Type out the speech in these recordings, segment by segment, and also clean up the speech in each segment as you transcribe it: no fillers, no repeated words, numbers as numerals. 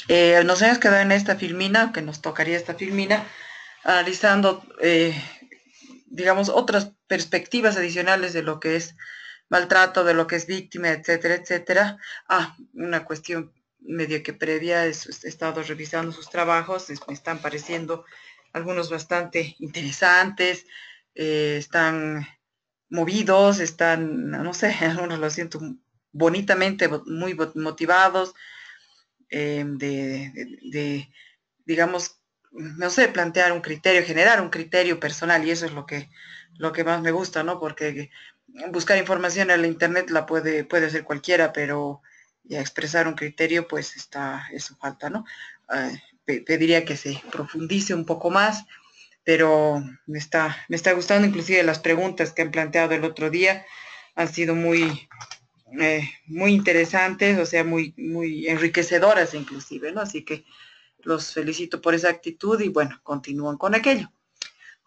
Nos hemos quedado en esta filmina, que nos tocaría esta filmina, analizando, digamos, otras perspectivas adicionales de lo que es maltrato, de lo que es víctima, etcétera, etcétera. Una cuestión medio que previa, he estado revisando sus trabajos, me están pareciendo algunos bastante interesantes, están movidos, están, no sé, algunos lo siento bonitamente, muy motivados, digamos, no sé, plantear un criterio, generar un criterio personal, y eso es lo que más me gusta, ¿no? Porque buscar información en la internet puede hacer cualquiera, pero ya expresar un criterio, pues eso falta, ¿no? Pediría que se profundice un poco más, pero me está gustando, inclusive las preguntas que han planteado el otro día han sido muy interesantes, o sea, muy enriquecedoras inclusive, ¿no? Así que los felicito por esa actitud y bueno, continúan con aquello.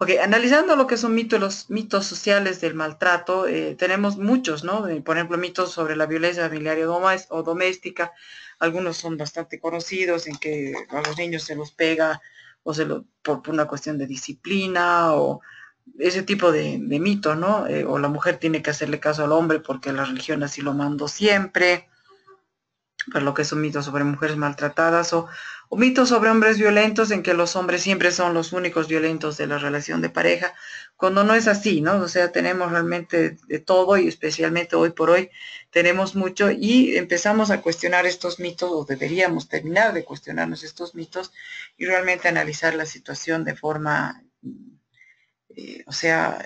Ok, analizando lo que son los mitos sociales del maltrato, tenemos muchos, ¿no? Por ejemplo, mitos sobre la violencia familiar o doméstica. Algunos son bastante conocidos, en que a los niños se los pega por una cuestión de disciplina o ese tipo de mito, ¿no? O la mujer tiene que hacerle caso al hombre porque la religión así lo mandó siempre, por lo que son mitos sobre mujeres maltratadas o mitos sobre hombres violentos en que los hombres siempre son los únicos violentos de la relación de pareja, cuando no es así, ¿no? O sea, tenemos realmente de todo y especialmente hoy por hoy tenemos mucho y empezamos a cuestionar estos mitos o deberíamos terminar de cuestionarnos estos mitos y realmente analizar la situación de forma, o sea,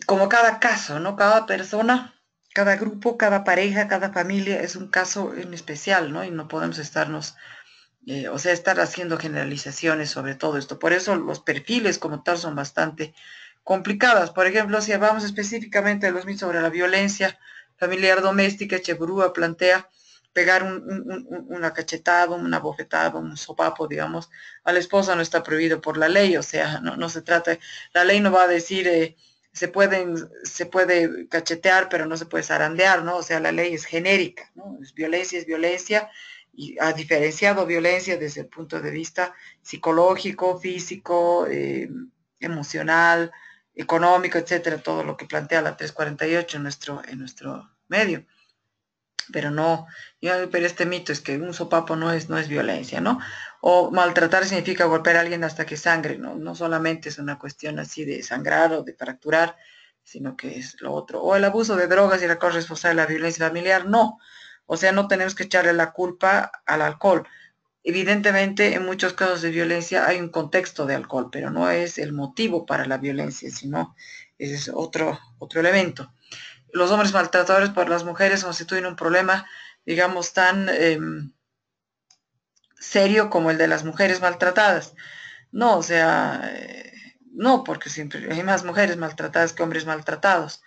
como cada caso, ¿no? Cada persona, cada grupo, cada pareja, cada familia es un caso en especial, ¿no? Y no podemos o sea, estar haciendo generalizaciones sobre todo esto. Por eso los perfiles como tal son bastante complicadas. Por ejemplo, si hablamos específicamente de los mitos sobre la violencia familiar doméstica, Echeverría plantea pegar una cachetada, una bofetada, un sopapo, digamos, a la esposa no está prohibido por la ley, o sea, no se trata, la ley no va a decir, se puede cachetear, pero no se puede zarandear, ¿no? O sea, la ley es genérica, ¿no? Es violencia, y ha diferenciado violencia desde el punto de vista psicológico, físico, emocional, económico, etcétera, todo lo que plantea la 348 en nuestro medio. Pero no, pero este mito es que un sopapo no es violencia, ¿no? O maltratar significa golpear a alguien hasta que sangre, ¿no? No solamente es una cuestión así de sangrar o de fracturar, sino que es lo otro. O el abuso de drogas y la corresponsabilidad de la violencia familiar, no. O sea, no tenemos que echarle la culpa al alcohol. Evidentemente, en muchos casos de violencia hay un contexto de alcohol, pero no es el motivo para la violencia, sino es otro elemento. Los hombres maltratadores por las mujeres constituyen un problema, digamos, tan serio como el de las mujeres maltratadas. No, o sea, no, porque siempre hay más mujeres maltratadas que hombres maltratados.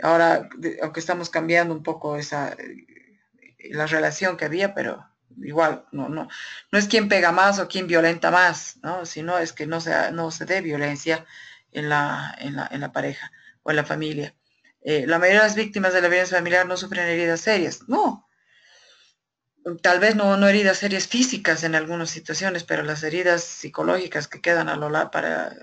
Ahora, aunque estamos cambiando un poco la relación que había, pero igual, no es quién pega más o quién violenta más, ¿no? Sino es que no se dé violencia en la pareja o en la familia. La mayoría de las víctimas de la violencia familiar no sufren heridas serias, no, tal vez no heridas serias físicas en algunas situaciones, pero las heridas psicológicas que quedan a lo largo para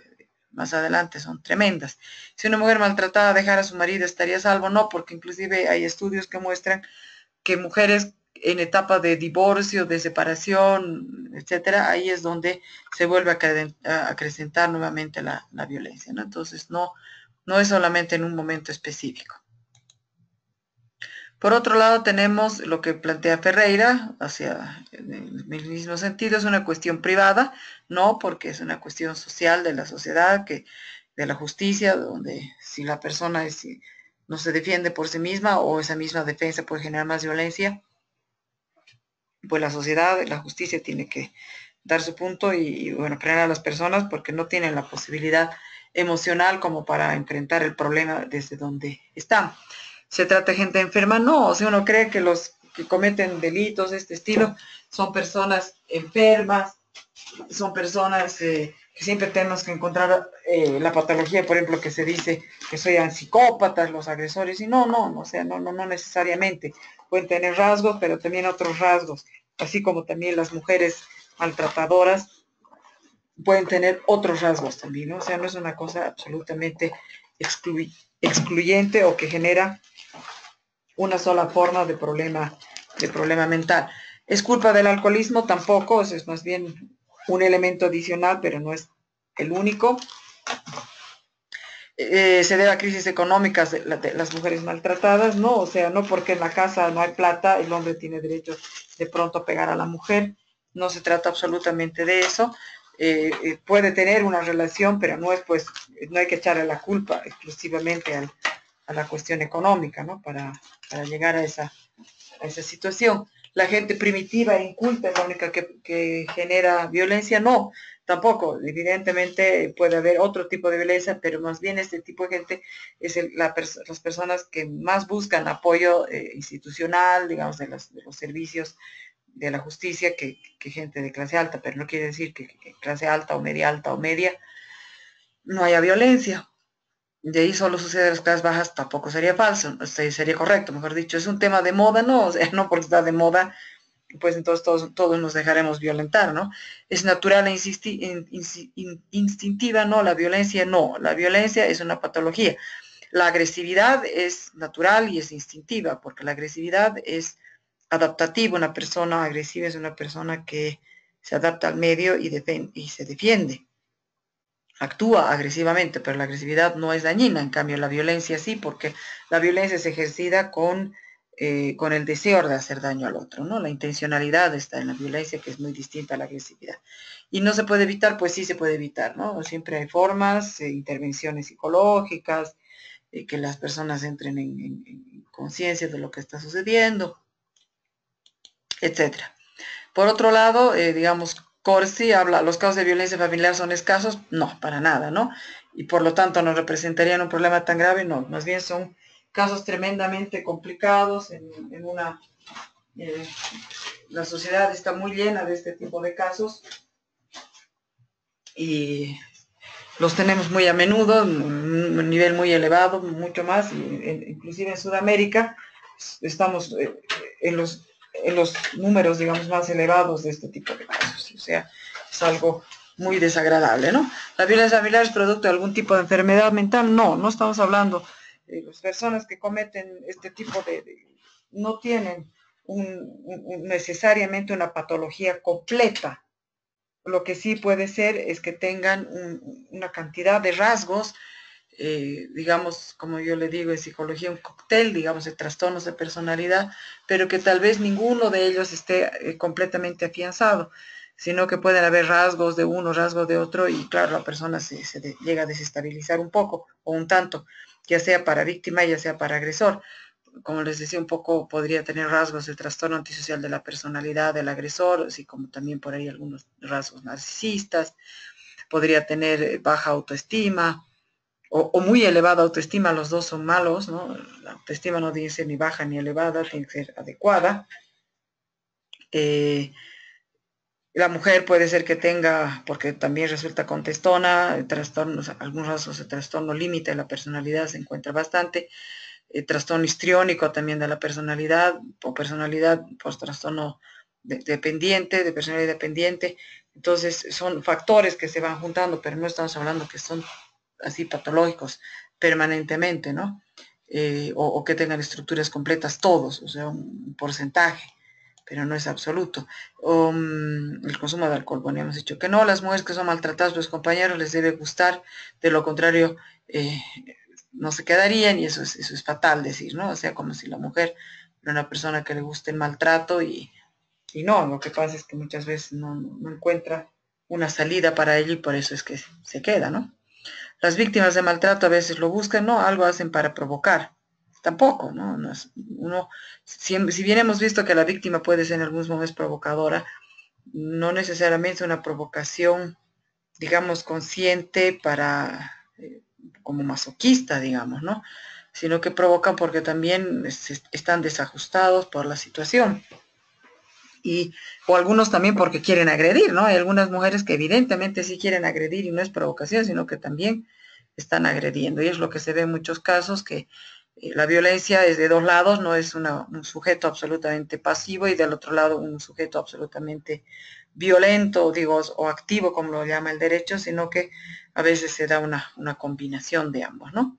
más adelante son tremendas. Si una mujer maltratada dejara a su marido, ¿estaría a salvo? No, porque inclusive hay estudios que muestran que mujeres en etapa de divorcio, de separación, etcétera, ahí es donde se vuelve a acrecentar nuevamente la violencia, ¿no? Entonces, no es solamente en un momento específico. Por otro lado, tenemos lo que plantea Ferreira, en el mismo sentido, es una cuestión privada, no porque es una cuestión social de la sociedad, de la justicia, donde si la persona no se defiende por sí misma o esa misma defensa puede generar más violencia, pues la sociedad, la justicia tiene que dar su punto bueno, frenar a las personas porque no tienen la posibilidad emocional como para enfrentar el problema desde donde están. ¿Se trata de gente enferma? No, o sea, uno cree que los que cometen delitos de este estilo son personas enfermas, son personas que siempre tenemos que encontrar la patología, por ejemplo, que se dice que soy psicópatas los agresores, y no, o sea, no necesariamente. Pueden tener rasgos, pero también otros rasgos así como también las mujeres maltratadoras pueden tener otros rasgos también, ¿no? O sea, no es una cosa absolutamente excluyente o que genera una sola forma de problema mental. ¿Es culpa del alcoholismo? Tampoco, es más bien un elemento adicional, pero no es el único. Se debe a crisis económicas de las mujeres maltratadas, ¿no? O sea, no porque en la casa no hay plata, el hombre tiene derecho de pronto a pegar a la mujer, no se trata absolutamente de eso. Puede tener una relación, pero no es, pues, no hay que echarle la culpa exclusivamente a la cuestión económica, ¿no? Para llegar a esa situación. La gente primitiva e inculta es la única que genera violencia, no, tampoco. Evidentemente puede haber otro tipo de violencia, pero más bien este tipo de gente es las personas que más buscan apoyo institucional, digamos, de los servicios de la justicia que gente de clase alta, pero no quiere decir que clase alta o media no haya violencia. De ahí solo sucede en las clases bajas, tampoco sería falso, sería correcto, mejor dicho, es un tema de moda, no, o sea, no porque está de moda, pues entonces todos nos dejaremos violentar, ¿no? Es natural e instintiva, no, la violencia no, la violencia es una patología. La agresividad es natural y es instintiva, porque la agresividad es adaptativa, una persona agresiva es una persona que se adapta al medio y se defiende. Actúa agresivamente, pero la agresividad no es dañina, en cambio la violencia sí, porque la violencia es ejercida con el deseo de hacer daño al otro, ¿no? La intencionalidad está en la violencia, que es muy distinta a la agresividad. Y no se puede evitar, pues sí se puede evitar, ¿no? Siempre hay formas, intervenciones psicológicas, que las personas entren en conciencia de lo que está sucediendo, etcétera. Por otro lado, digamos, Corsi habla, los casos de violencia familiar son escasos, no, para nada, ¿no? Y por lo tanto no representarían un problema tan grave, no, más bien son casos tremendamente complicados en una... la sociedad está muy llena de este tipo de casos y los tenemos muy a menudo, un nivel muy elevado, mucho más, inclusive en Sudamérica estamos en los números, digamos, más elevados de este tipo de casos. O sea, es algo muy desagradable, ¿no? ¿La violencia familiar es producto de algún tipo de enfermedad mental? No, no estamos hablando. Las personas que cometen este tipo no tienen necesariamente una patología completa. Lo que sí puede ser es que tengan una cantidad de rasgos, digamos, como yo le digo en psicología, un cóctel, digamos, de trastornos de personalidad, pero que tal vez ninguno de ellos esté completamente afianzado, sino que pueden haber rasgos de uno, rasgos de otro, y claro, la persona se llega a desestabilizar un poco o un tanto, ya sea para víctima, ya sea para agresor. Como les decía, un poco podría tener rasgos de trastorno antisocial de la personalidad del agresor, así como también por ahí algunos rasgos narcisistas, podría tener baja autoestima o muy elevada autoestima, los dos son malos, ¿no? La autoestima no tiene que ser ni baja ni elevada, tiene que ser adecuada. La mujer puede ser que tenga, porque también resulta contestona, trastornos, algunos rasgos de trastorno límite de la personalidad se encuentra bastante, trastorno histriónico también de la personalidad, o personalidad por trastorno dependiente, de personalidad dependiente. Entonces son factores que se van juntando, pero no estamos hablando que son así patológicos permanentemente, ¿no? O que tengan estructuras completas todos, o sea, un porcentaje, pero no es absoluto. El consumo de alcohol, bueno, hemos dicho que no, las mujeres que son maltratadas por los compañeros les debe gustar, de lo contrario, no se quedarían, y eso es fatal decir, ¿no? O sea, como si la mujer era una persona que le guste el maltrato y no, lo que pasa es que muchas veces no encuentra una salida para ello y por eso es que se queda, ¿no? Las víctimas de maltrato a veces lo buscan, ¿no? Algo hacen para provocar. Tampoco, ¿no? Si bien hemos visto que la víctima puede ser en algunos momentos provocadora, no necesariamente una provocación, digamos, consciente como masoquista, digamos, ¿no? Sino que provocan porque también están desajustados por la situación. O algunos también porque quieren agredir, ¿no? Hay algunas mujeres que evidentemente sí quieren agredir y no es provocación, sino que también están agrediendo. Y es lo que se ve en muchos casos, que La violencia es de dos lados, no es un sujeto absolutamente pasivo y del otro lado un sujeto absolutamente violento, digo, o activo, como lo llama el derecho, sino que a veces se da una combinación de ambos, ¿no?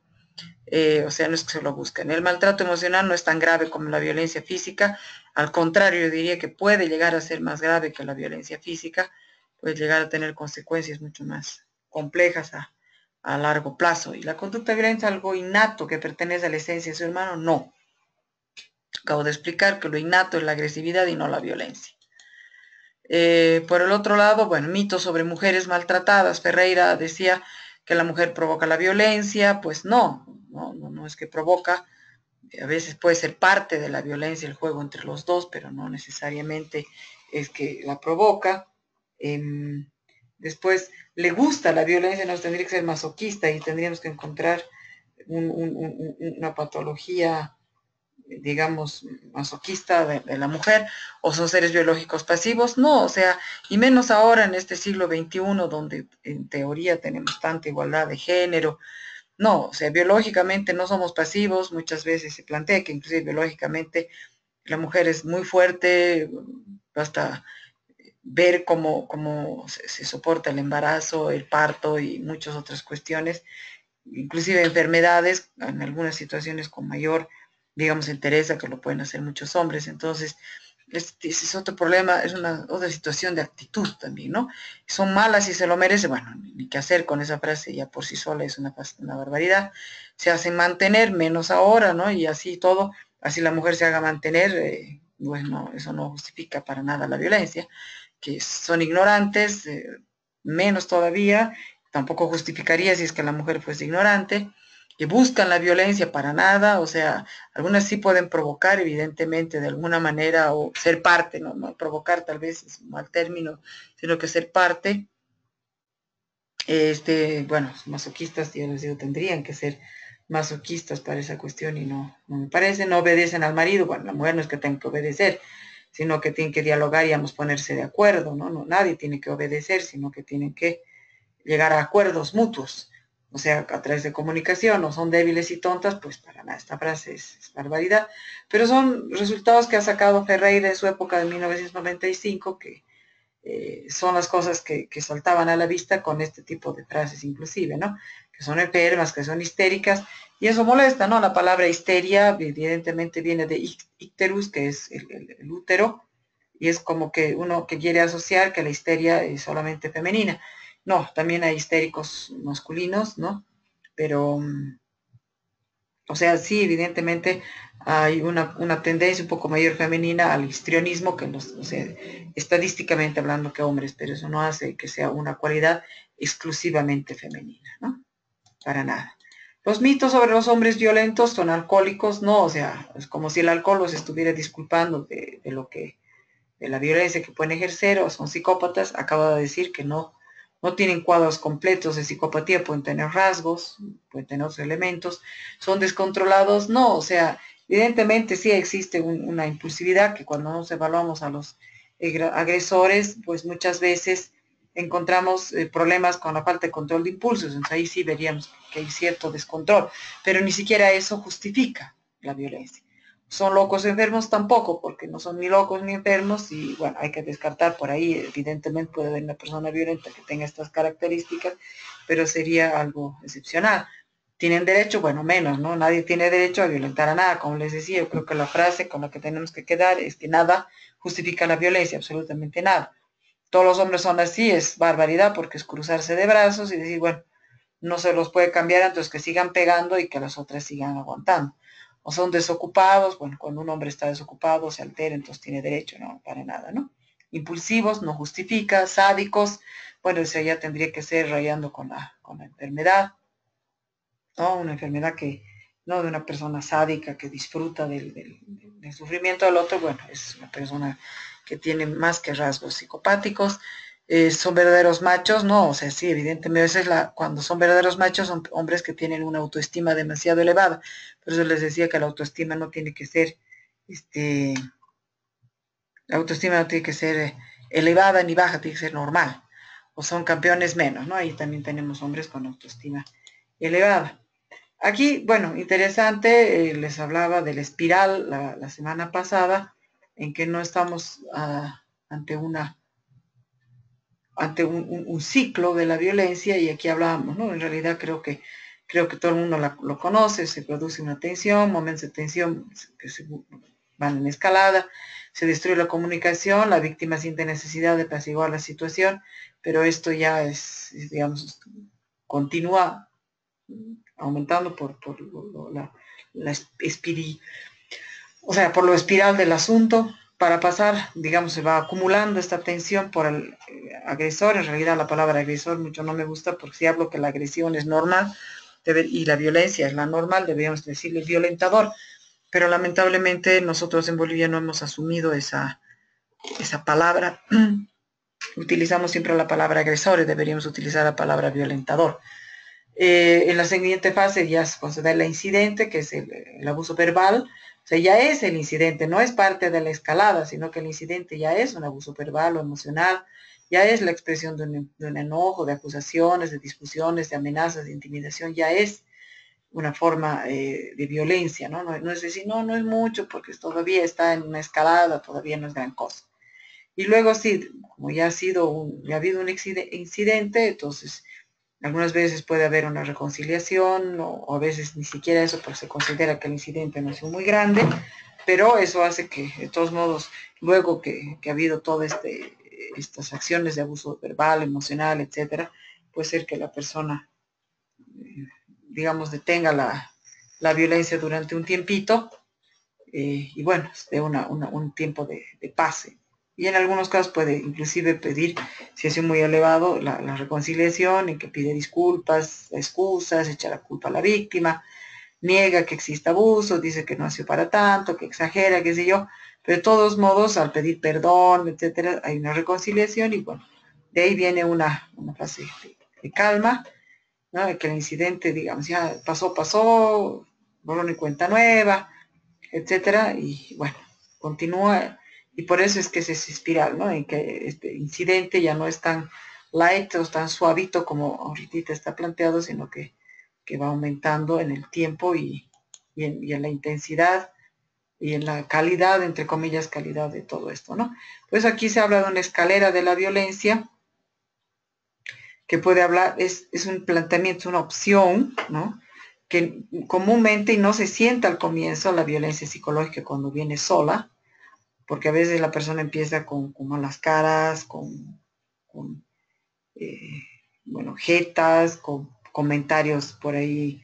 O sea, no es que se lo busquen. El maltrato emocional no es tan grave como la violencia física, al contrario, yo diría que puede llegar a ser más grave que la violencia física, puede llegar a tener consecuencias mucho más complejas a largo plazo. ¿Y la conducta violenta es algo innato que pertenece a la esencia de su hermano? No. Acabo de explicar que lo innato es la agresividad y no la violencia. Por el otro lado, bueno, mitos sobre mujeres maltratadas. Ferreira decía que la mujer provoca la violencia, pues no es que provoca, a veces puede ser parte de la violencia el juego entre los dos, pero no necesariamente es que la provoca. Después, le gusta la violencia, nos tendría que ser masoquista y tendríamos que encontrar una patología, digamos, masoquista de la mujer, o son seres biológicos pasivos, no, o sea, y menos ahora en este siglo XXI, donde en teoría tenemos tanta igualdad de género, no, o sea, biológicamente no somos pasivos, muchas veces se plantea que inclusive biológicamente la mujer es muy fuerte, basta ver cómo se soporta el embarazo, el parto y muchas otras cuestiones, inclusive enfermedades, en algunas situaciones con mayor, digamos, entereza, que lo pueden hacer muchos hombres. Entonces, ese es otro problema, es una otra situación de actitud también, ¿no? Son malas y se lo merecen, bueno, ni qué hacer con esa frase, ya por sí sola es una barbaridad. Se hacen mantener, menos ahora, ¿no? Y así todo, así la mujer se haga mantener, bueno, eso no justifica para nada la violencia, que son ignorantes, menos todavía, tampoco justificaría si es que la mujer fuese ignorante, que buscan la violencia para nada, o sea, algunas sí pueden provocar, evidentemente, de alguna manera, o ser parte, no provocar tal vez es un mal término, sino que ser parte. Bueno, masoquistas, yo les digo, tendrían que ser masoquistas para esa cuestión y no me parece, no obedecen al marido, bueno, la mujer no es que tenga que obedecer, sino que tienen que dialogar y ambos ponerse de acuerdo, ¿no? Nadie tiene que obedecer, sino que tienen que llegar a acuerdos mutuos, o sea, a través de comunicación, no son débiles y tontas, pues para nada, esta frase es barbaridad, pero son resultados que ha sacado Ferreira en su época de 1995, que son las cosas que saltaban a la vista con este tipo de frases inclusive, ¿no? Que son enfermas, que son histéricas, y eso molesta, ¿no? La palabra histeria evidentemente viene de icterus, que es el útero, y es como que uno que quiere asociar que la histeria es solamente femenina. No, también hay histéricos masculinos, ¿no? Pero o sea, sí, evidentemente hay una tendencia un poco mayor femenina al histrionismo que o sea, estadísticamente hablando que hombres, pero eso no hace que sea una cualidad exclusivamente femenina, ¿no? Para nada. Los mitos sobre los hombres violentos son alcohólicos, no, o sea, es como si el alcohol los estuviera disculpando de la violencia que pueden ejercer, o son psicópatas. Acabo de decir que no tienen cuadros completos de psicopatía, pueden tener rasgos, pueden tener otros elementos, son descontrolados, no, o sea, evidentemente sí existe una impulsividad que cuando nos evaluamos a los agresores, pues muchas veces encontramos problemas con la falta de control de impulsos, entonces ahí sí veríamos que hay cierto descontrol, pero ni siquiera eso justifica la violencia. Son locos enfermos tampoco, porque no son ni locos ni enfermos, y bueno, hay que descartar por ahí, evidentemente puede haber una persona violenta que tenga estas características, pero sería algo excepcional. ¿Tienen derecho? Bueno, menos, ¿no? Nadie tiene derecho a violentar a nada, como les decía, yo creo que la frase con la que tenemos que quedar es que nada justifica la violencia, absolutamente nada. Todos los hombres son así, es barbaridad, porque es cruzarse de brazos y decir, bueno, no se los puede cambiar, entonces que sigan pegando y que las otras sigan aguantando. O son desocupados, bueno, cuando un hombre está desocupado, se altera, entonces tiene derecho, no, para nada, ¿no? Impulsivos, no justifica, sádicos, bueno, eso ya tendría que ser rayando con la enfermedad, ¿no? Una enfermedad que, no de una persona sádica que disfruta del sufrimiento del otro, bueno, es una persona que tiene más que rasgos psicopáticos. Son verdaderos machos, no, o sea, sí, evidentemente, cuando son verdaderos machos son hombres que tienen una autoestima demasiado elevada. Por eso les decía que la autoestima no tiene que ser, la autoestima no tiene que ser elevada ni baja, tiene que ser normal. O son campeones menos, ¿no? Ahí también tenemos hombres con autoestima elevada. Aquí, bueno, interesante, les hablaba de la espiral la semana pasada, en que no estamos ante un ciclo de la violencia, y aquí hablábamos, ¿no? En realidad creo que todo el mundo lo conoce. Se produce una tensión, momentos de tensión que se van en escalada, se destruye la comunicación, la víctima siente necesidad de apaciguar la situación, pero esto ya digamos, continúa aumentando la o sea, por lo espiral del asunto. Para pasar, digamos, se va acumulando esta tensión por el agresor. En realidad la palabra agresor mucho no me gusta, porque si hablo que la agresión es normal y la violencia es la normal, deberíamos decirle violentador. Pero lamentablemente nosotros en Bolivia no hemos asumido esa palabra. Utilizamos siempre la palabra agresor y deberíamos utilizar la palabra violentador. En la siguiente fase ya cuando se da el incidente, que es el abuso verbal. O sea, ya es el incidente, no es parte de la escalada, sino que el incidente ya es un abuso verbal o emocional, ya es la expresión de un enojo, de acusaciones, de discusiones, de amenazas, de intimidación, ya es una forma de violencia, ¿no? No es decir, no es mucho porque todavía está en una escalada, todavía no es gran cosa. Y luego sí, como ya ha habido un incidente, entonces algunas veces puede haber una reconciliación, o a veces ni siquiera eso, porque se considera que el incidente no es muy grande, pero eso hace que, de todos modos, luego que ha habido todas estas acciones de abuso verbal, emocional, etcétera, puede ser que la persona, digamos, detenga la violencia durante un tiempito, y bueno, de un tiempo de pase. Y en algunos casos puede inclusive pedir, si es muy elevado, la reconciliación, en que pide disculpas, excusas, echa la culpa a la víctima, niega que exista abuso, dice que no ha sido para tanto, que exagera, qué sé yo, pero de todos modos, al pedir perdón, etcétera, hay una reconciliación, y bueno, de ahí viene una fase de calma, ¿no? De que el incidente, digamos, ya pasó, borrón y cuenta nueva, etcétera, y bueno, continúa. Y por eso es que es esa espiral, ¿no? En que este incidente ya no es tan light o tan suavito como ahorita está planteado, sino que va aumentando en el tiempo, y en la intensidad y en la calidad, entre comillas, calidad de todo esto, ¿no? Pues aquí se habla de una escalera de la violencia, que puede hablar, es un planteamiento, una opción, ¿no? Que comúnmente, y no se sienta al comienzo, la violencia psicológica cuando viene sola, porque a veces la persona empieza con malas caras, con eh, bueno, jetas, con comentarios por ahí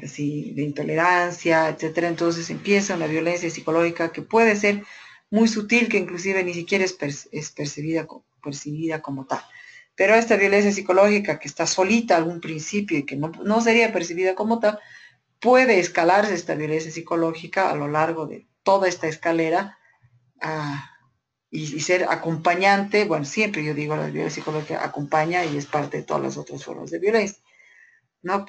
así de intolerancia, etcétera. Entonces empieza una violencia psicológica que puede ser muy sutil, que inclusive ni siquiera es percibida como tal. Pero esta violencia psicológica, que está solita a algún principio y que no sería percibida como tal, puede escalarse esta violencia psicológica a lo largo de toda esta escalera, ah, y ser acompañante. Bueno, siempre yo digo, la violencia psicológica acompaña y es parte de todas las otras formas de violencia, ¿no?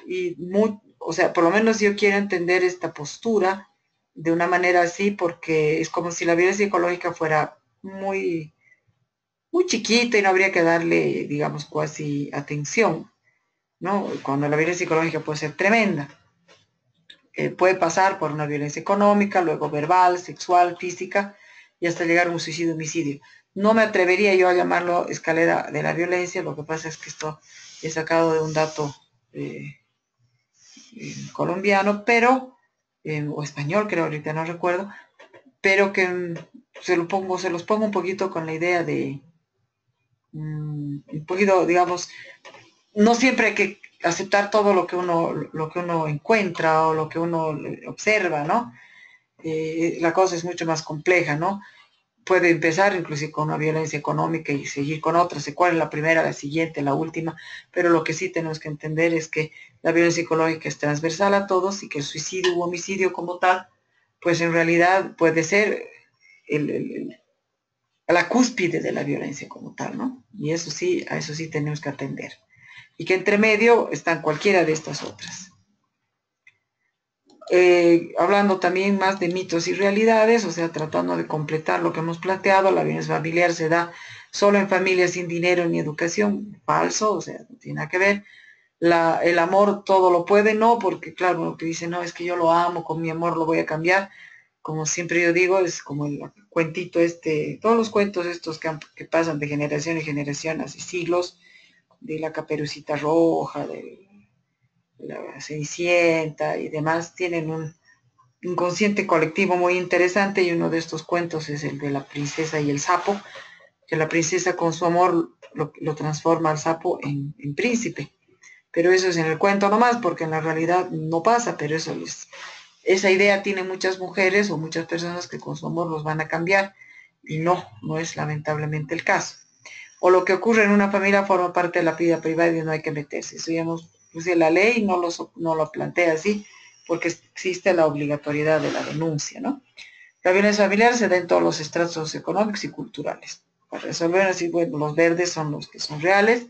O sea, por lo menos yo quiero entender esta postura de una manera así, porque es como si la violencia psicológica fuera muy, muy chiquita y no habría que darle, digamos, casi atención, ¿no? Cuando la violencia psicológica puede ser tremenda. Puede pasar por una violencia económica, luego verbal, sexual, física, y hasta llegar a un suicidio, homicidio. No me atrevería yo a llamarlo escalera de la violencia. Lo que pasa es que esto he sacado de un dato eh, colombiano, pero, o español, creo, ahorita no recuerdo, pero que se los pongo un poquito con la idea de, un poquito, digamos, no siempre hay que aceptar todo lo que uno encuentra o lo que uno observa, ¿no? La cosa es mucho más compleja, ¿no? Puede empezar inclusive con una violencia económica y seguir con otras, cuál es la primera, la siguiente, la última, pero lo que sí tenemos que entender es que la violencia psicológica es transversal a todos, y que el suicidio u homicidio como tal, pues en realidad puede ser el, el, la cúspide de la violencia como tal, ¿no? Y eso sí, a eso sí tenemos que atender. Y que entre medio están cualquiera de estas otras. Hablando también más de mitos y realidades, o sea, tratando de completar lo que hemos planteado, la violencia familiar se da solo en familias sin dinero ni educación, falso, o sea, no tiene nada que ver. el amor todo lo puede, no, porque claro, uno que dice, no, es que yo lo amo, con mi amor lo voy a cambiar, como siempre yo digo, es como el cuentito todos los cuentos estos que pasan de generación en generación, hace siglos, de la Caperucita Roja, de la Cenicienta y demás, tienen un inconsciente colectivo muy interesante, y uno de estos cuentos es el de la princesa y el sapo, que la princesa con su amor lo transforma al sapo en príncipe. Pero eso es en el cuento nomás, porque en la realidad no pasa, pero esa idea tiene muchas mujeres o muchas personas que con su amor los van a cambiar, y no es lamentablemente el caso. O lo que ocurre en una familia forma parte de la vida privada y no hay que meterse. Eso ya pues la ley no lo plantea así, porque existe la obligatoriedad de la denuncia, ¿no? La violencia familiar se da en todos los estratos socioeconómicos y culturales. Para resolver así, bueno, los verdes son los que son reales.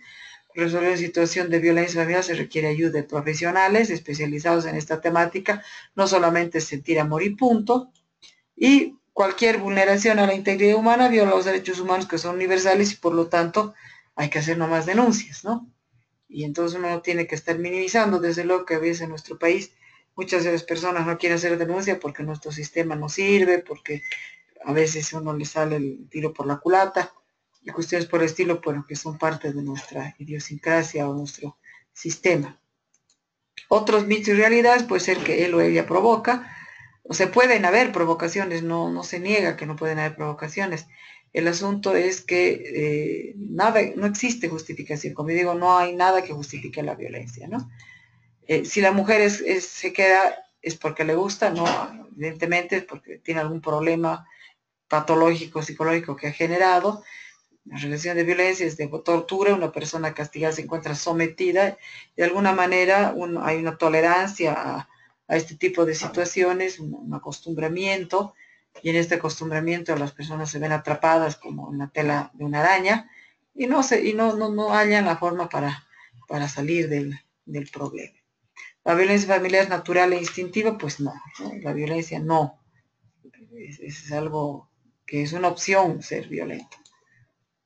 Para resolver una situación de violencia familiar se requiere ayuda de profesionales especializados en esta temática, no solamente sentir amor y punto. Y cualquier vulneración a la integridad humana viola los derechos humanos, que son universales, y por lo tanto hay que hacer nomás denuncias, ¿no? Y entonces uno no tiene que estar minimizando. Desde luego que a veces en nuestro país muchas de las personas no quieren hacer denuncia porque nuestro sistema no sirve, porque a veces uno le sale el tiro por la culata y cuestiones por el estilo, pero que son parte de nuestra idiosincrasia o nuestro sistema. Otros mitos y realidades puede ser que él o ella provoca, o se pueden haber provocaciones, no se niega que no pueden haber provocaciones. El asunto es que no existe justificación. Como digo, no hay nada que justifique la violencia, ¿no? Si la mujer se queda, es porque le gusta, no, evidentemente es porque tiene algún problema patológico, psicológico que ha generado. La relación de violencia es de tortura, una persona castigada se encuentra sometida, de alguna manera hay una tolerancia a este tipo de situaciones, un acostumbramiento, y en este acostumbramiento las personas se ven atrapadas como en la tela de una araña, y no hallan la forma para salir del problema. La violencia familiar es natural e instintiva, pues no, la violencia no, es algo que es una opción ser violento,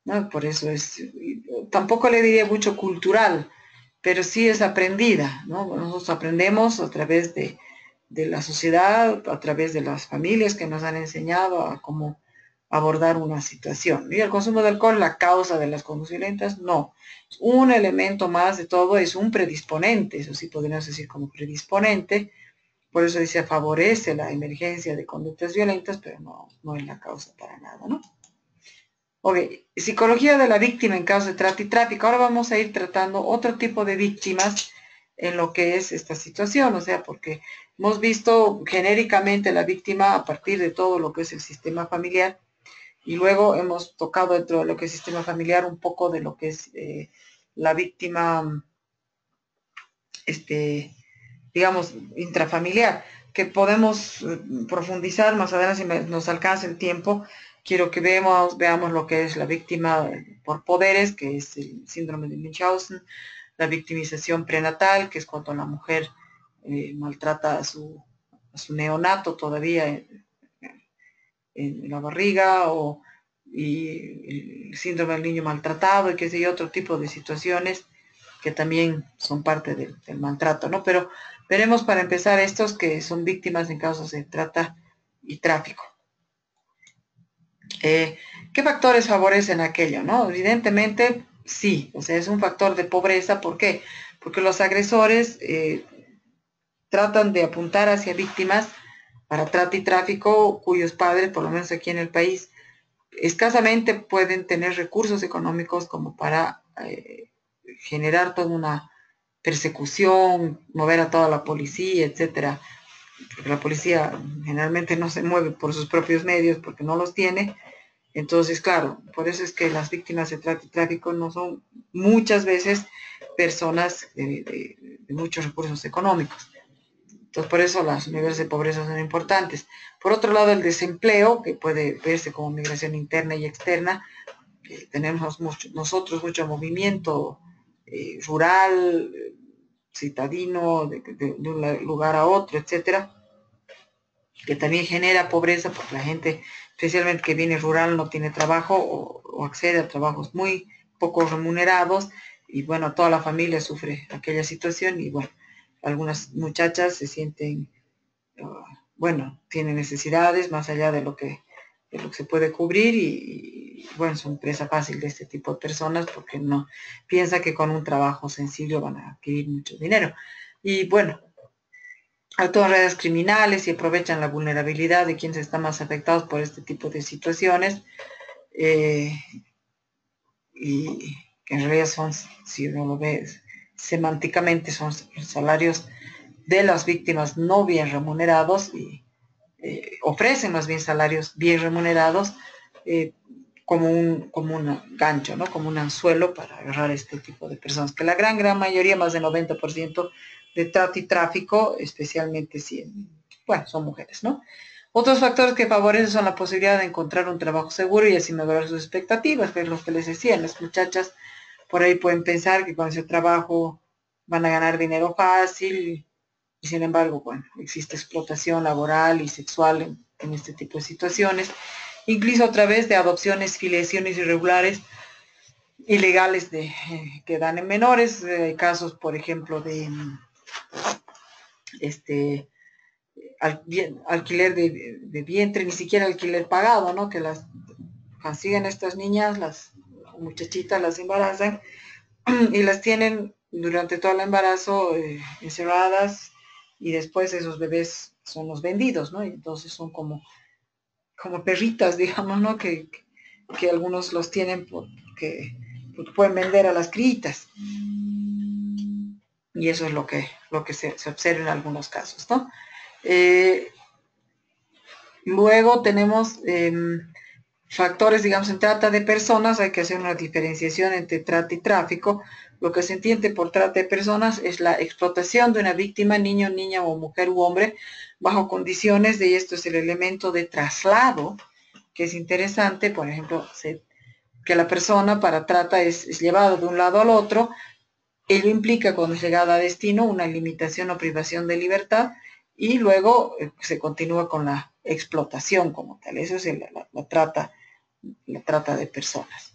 ¿no? Por eso tampoco le diría mucho cultural, pero sí es aprendida, ¿no? Nosotros aprendemos a través de la sociedad, a través de las familias que nos han enseñado a cómo abordar una situación. Y el consumo de alcohol, la causa de las conductas violentas, no. Un elemento más de todo, es un predisponente, eso sí podríamos decir como predisponente, por eso dice favorece la emergencia de conductas violentas, pero no es la causa para nada, ¿no? Ok, psicología de la víctima en caso de trata y tráfico. Ahora vamos a ir tratando otro tipo de víctimas en lo que es esta situación, o sea, porque hemos visto genéricamente la víctima a partir de todo lo que es el sistema familiar, y luego hemos tocado dentro de lo que es el sistema familiar un poco de lo que es la víctima, este, digamos, intrafamiliar, que podemos profundizar más adelante si nos alcanza el tiempo. Quiero que veamos lo que es la víctima por poderes, que es el síndrome de Munchausen, la victimización prenatal, que es cuando la mujer maltrata a su neonato todavía en la barriga, y el síndrome del niño maltratado, y que sé yo, otro tipo de situaciones que también son parte del maltrato, ¿no? Pero veremos para empezar estos que son víctimas en casos de trata y tráfico. ¿Qué factores favorecen aquello, no? Evidentemente, sí, o sea, es un factor de pobreza. ¿Por qué? Porque los agresores tratan de apuntar hacia víctimas para trata y tráfico cuyos padres, por lo menos aquí en el país, escasamente pueden tener recursos económicos como para generar toda una persecución, mover a toda la policía, etcétera, porque la policía generalmente no se mueve por sus propios medios porque no los tiene. Entonces, claro, por eso es que las víctimas de trata y tráfico no son muchas veces personas de muchos recursos económicos. Entonces, por eso los niveles de pobreza son importantes. Por otro lado, el desempleo, que puede verse como migración interna y externa. Tenemos nosotros mucho movimiento rural, citadino, de un lugar a otro, etcétera, que también genera pobreza porque la gente, especialmente que viene rural, no tiene trabajo o accede a trabajos muy poco remunerados, y bueno, toda la familia sufre aquella situación y bueno, algunas muchachas se sienten, bueno, tienen necesidades más allá de lo que se puede cubrir y bueno, son presa fácil de este tipo de personas porque no piensa que con un trabajo sencillo van a adquirir mucho dinero. Y bueno, actúan redes criminales y aprovechan la vulnerabilidad de quienes están más afectados por este tipo de situaciones. Eh, y que en realidad son, si uno lo ve semánticamente, son salarios de las víctimas no bien remunerados y ofrecen más bien salarios bien remunerados eh, como un gancho, ¿no? Como un anzuelo para agarrar este tipo de personas, que la gran mayoría, más del 90% de trata y tráfico, especialmente si, bueno, son mujeres, ¿no? Otros factores que favorecen son la posibilidad de encontrar un trabajo seguro y así mejorar sus expectativas, que es lo que les decía. Las muchachas por ahí pueden pensar que con ese trabajo van a ganar dinero fácil y sin embargo, bueno, existe explotación laboral y sexual en este tipo de situaciones, incluso a través de adopciones, filiaciones irregulares, ilegales que dan en menores, casos, por ejemplo, de este alquiler de vientre, ni siquiera alquiler pagado, ¿no? Que las consiguen estas niñas, las muchachitas las embarazan y las tienen durante todo el embarazo encerradas y después esos bebés son los vendidos, ¿no? Y entonces son como perritas, digamos, ¿no? Que algunos los tienen porque pueden vender a las critas. Y eso es lo que se observa en algunos casos, ¿no? Eh, Luego tenemos factores, digamos, en trata de personas, hay que hacer una diferenciación entre trata y tráfico. Lo que se entiende por trata de personas es la explotación de una víctima, niño, niña o mujer u hombre, bajo condiciones de, y esto es el elemento de traslado, que es interesante, por ejemplo, que la persona para trata es llevado de un lado al otro. Ello implica, cuando es llegada a destino, una limitación o privación de libertad y luego se continúa con la explotación como tal. Eso es la trata de personas.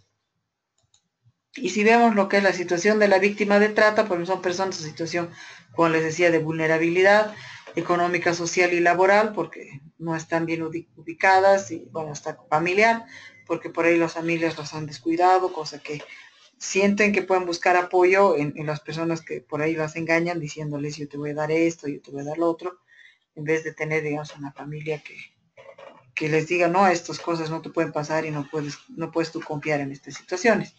Y si vemos lo que es la situación de la víctima de trata, pues son personas en situación, como les decía, de vulnerabilidad económica, social y laboral, porque no están bien ubicadas, y bueno, está familiar, porque por ahí las familias los han descuidado, cosa que sienten que pueden buscar apoyo en las personas que por ahí las engañan, diciéndoles yo te voy a dar esto, yo te voy a dar lo otro, en vez de tener, digamos, una familia que les diga, no, estas cosas no te pueden pasar y no puedes tú confiar en estas situaciones.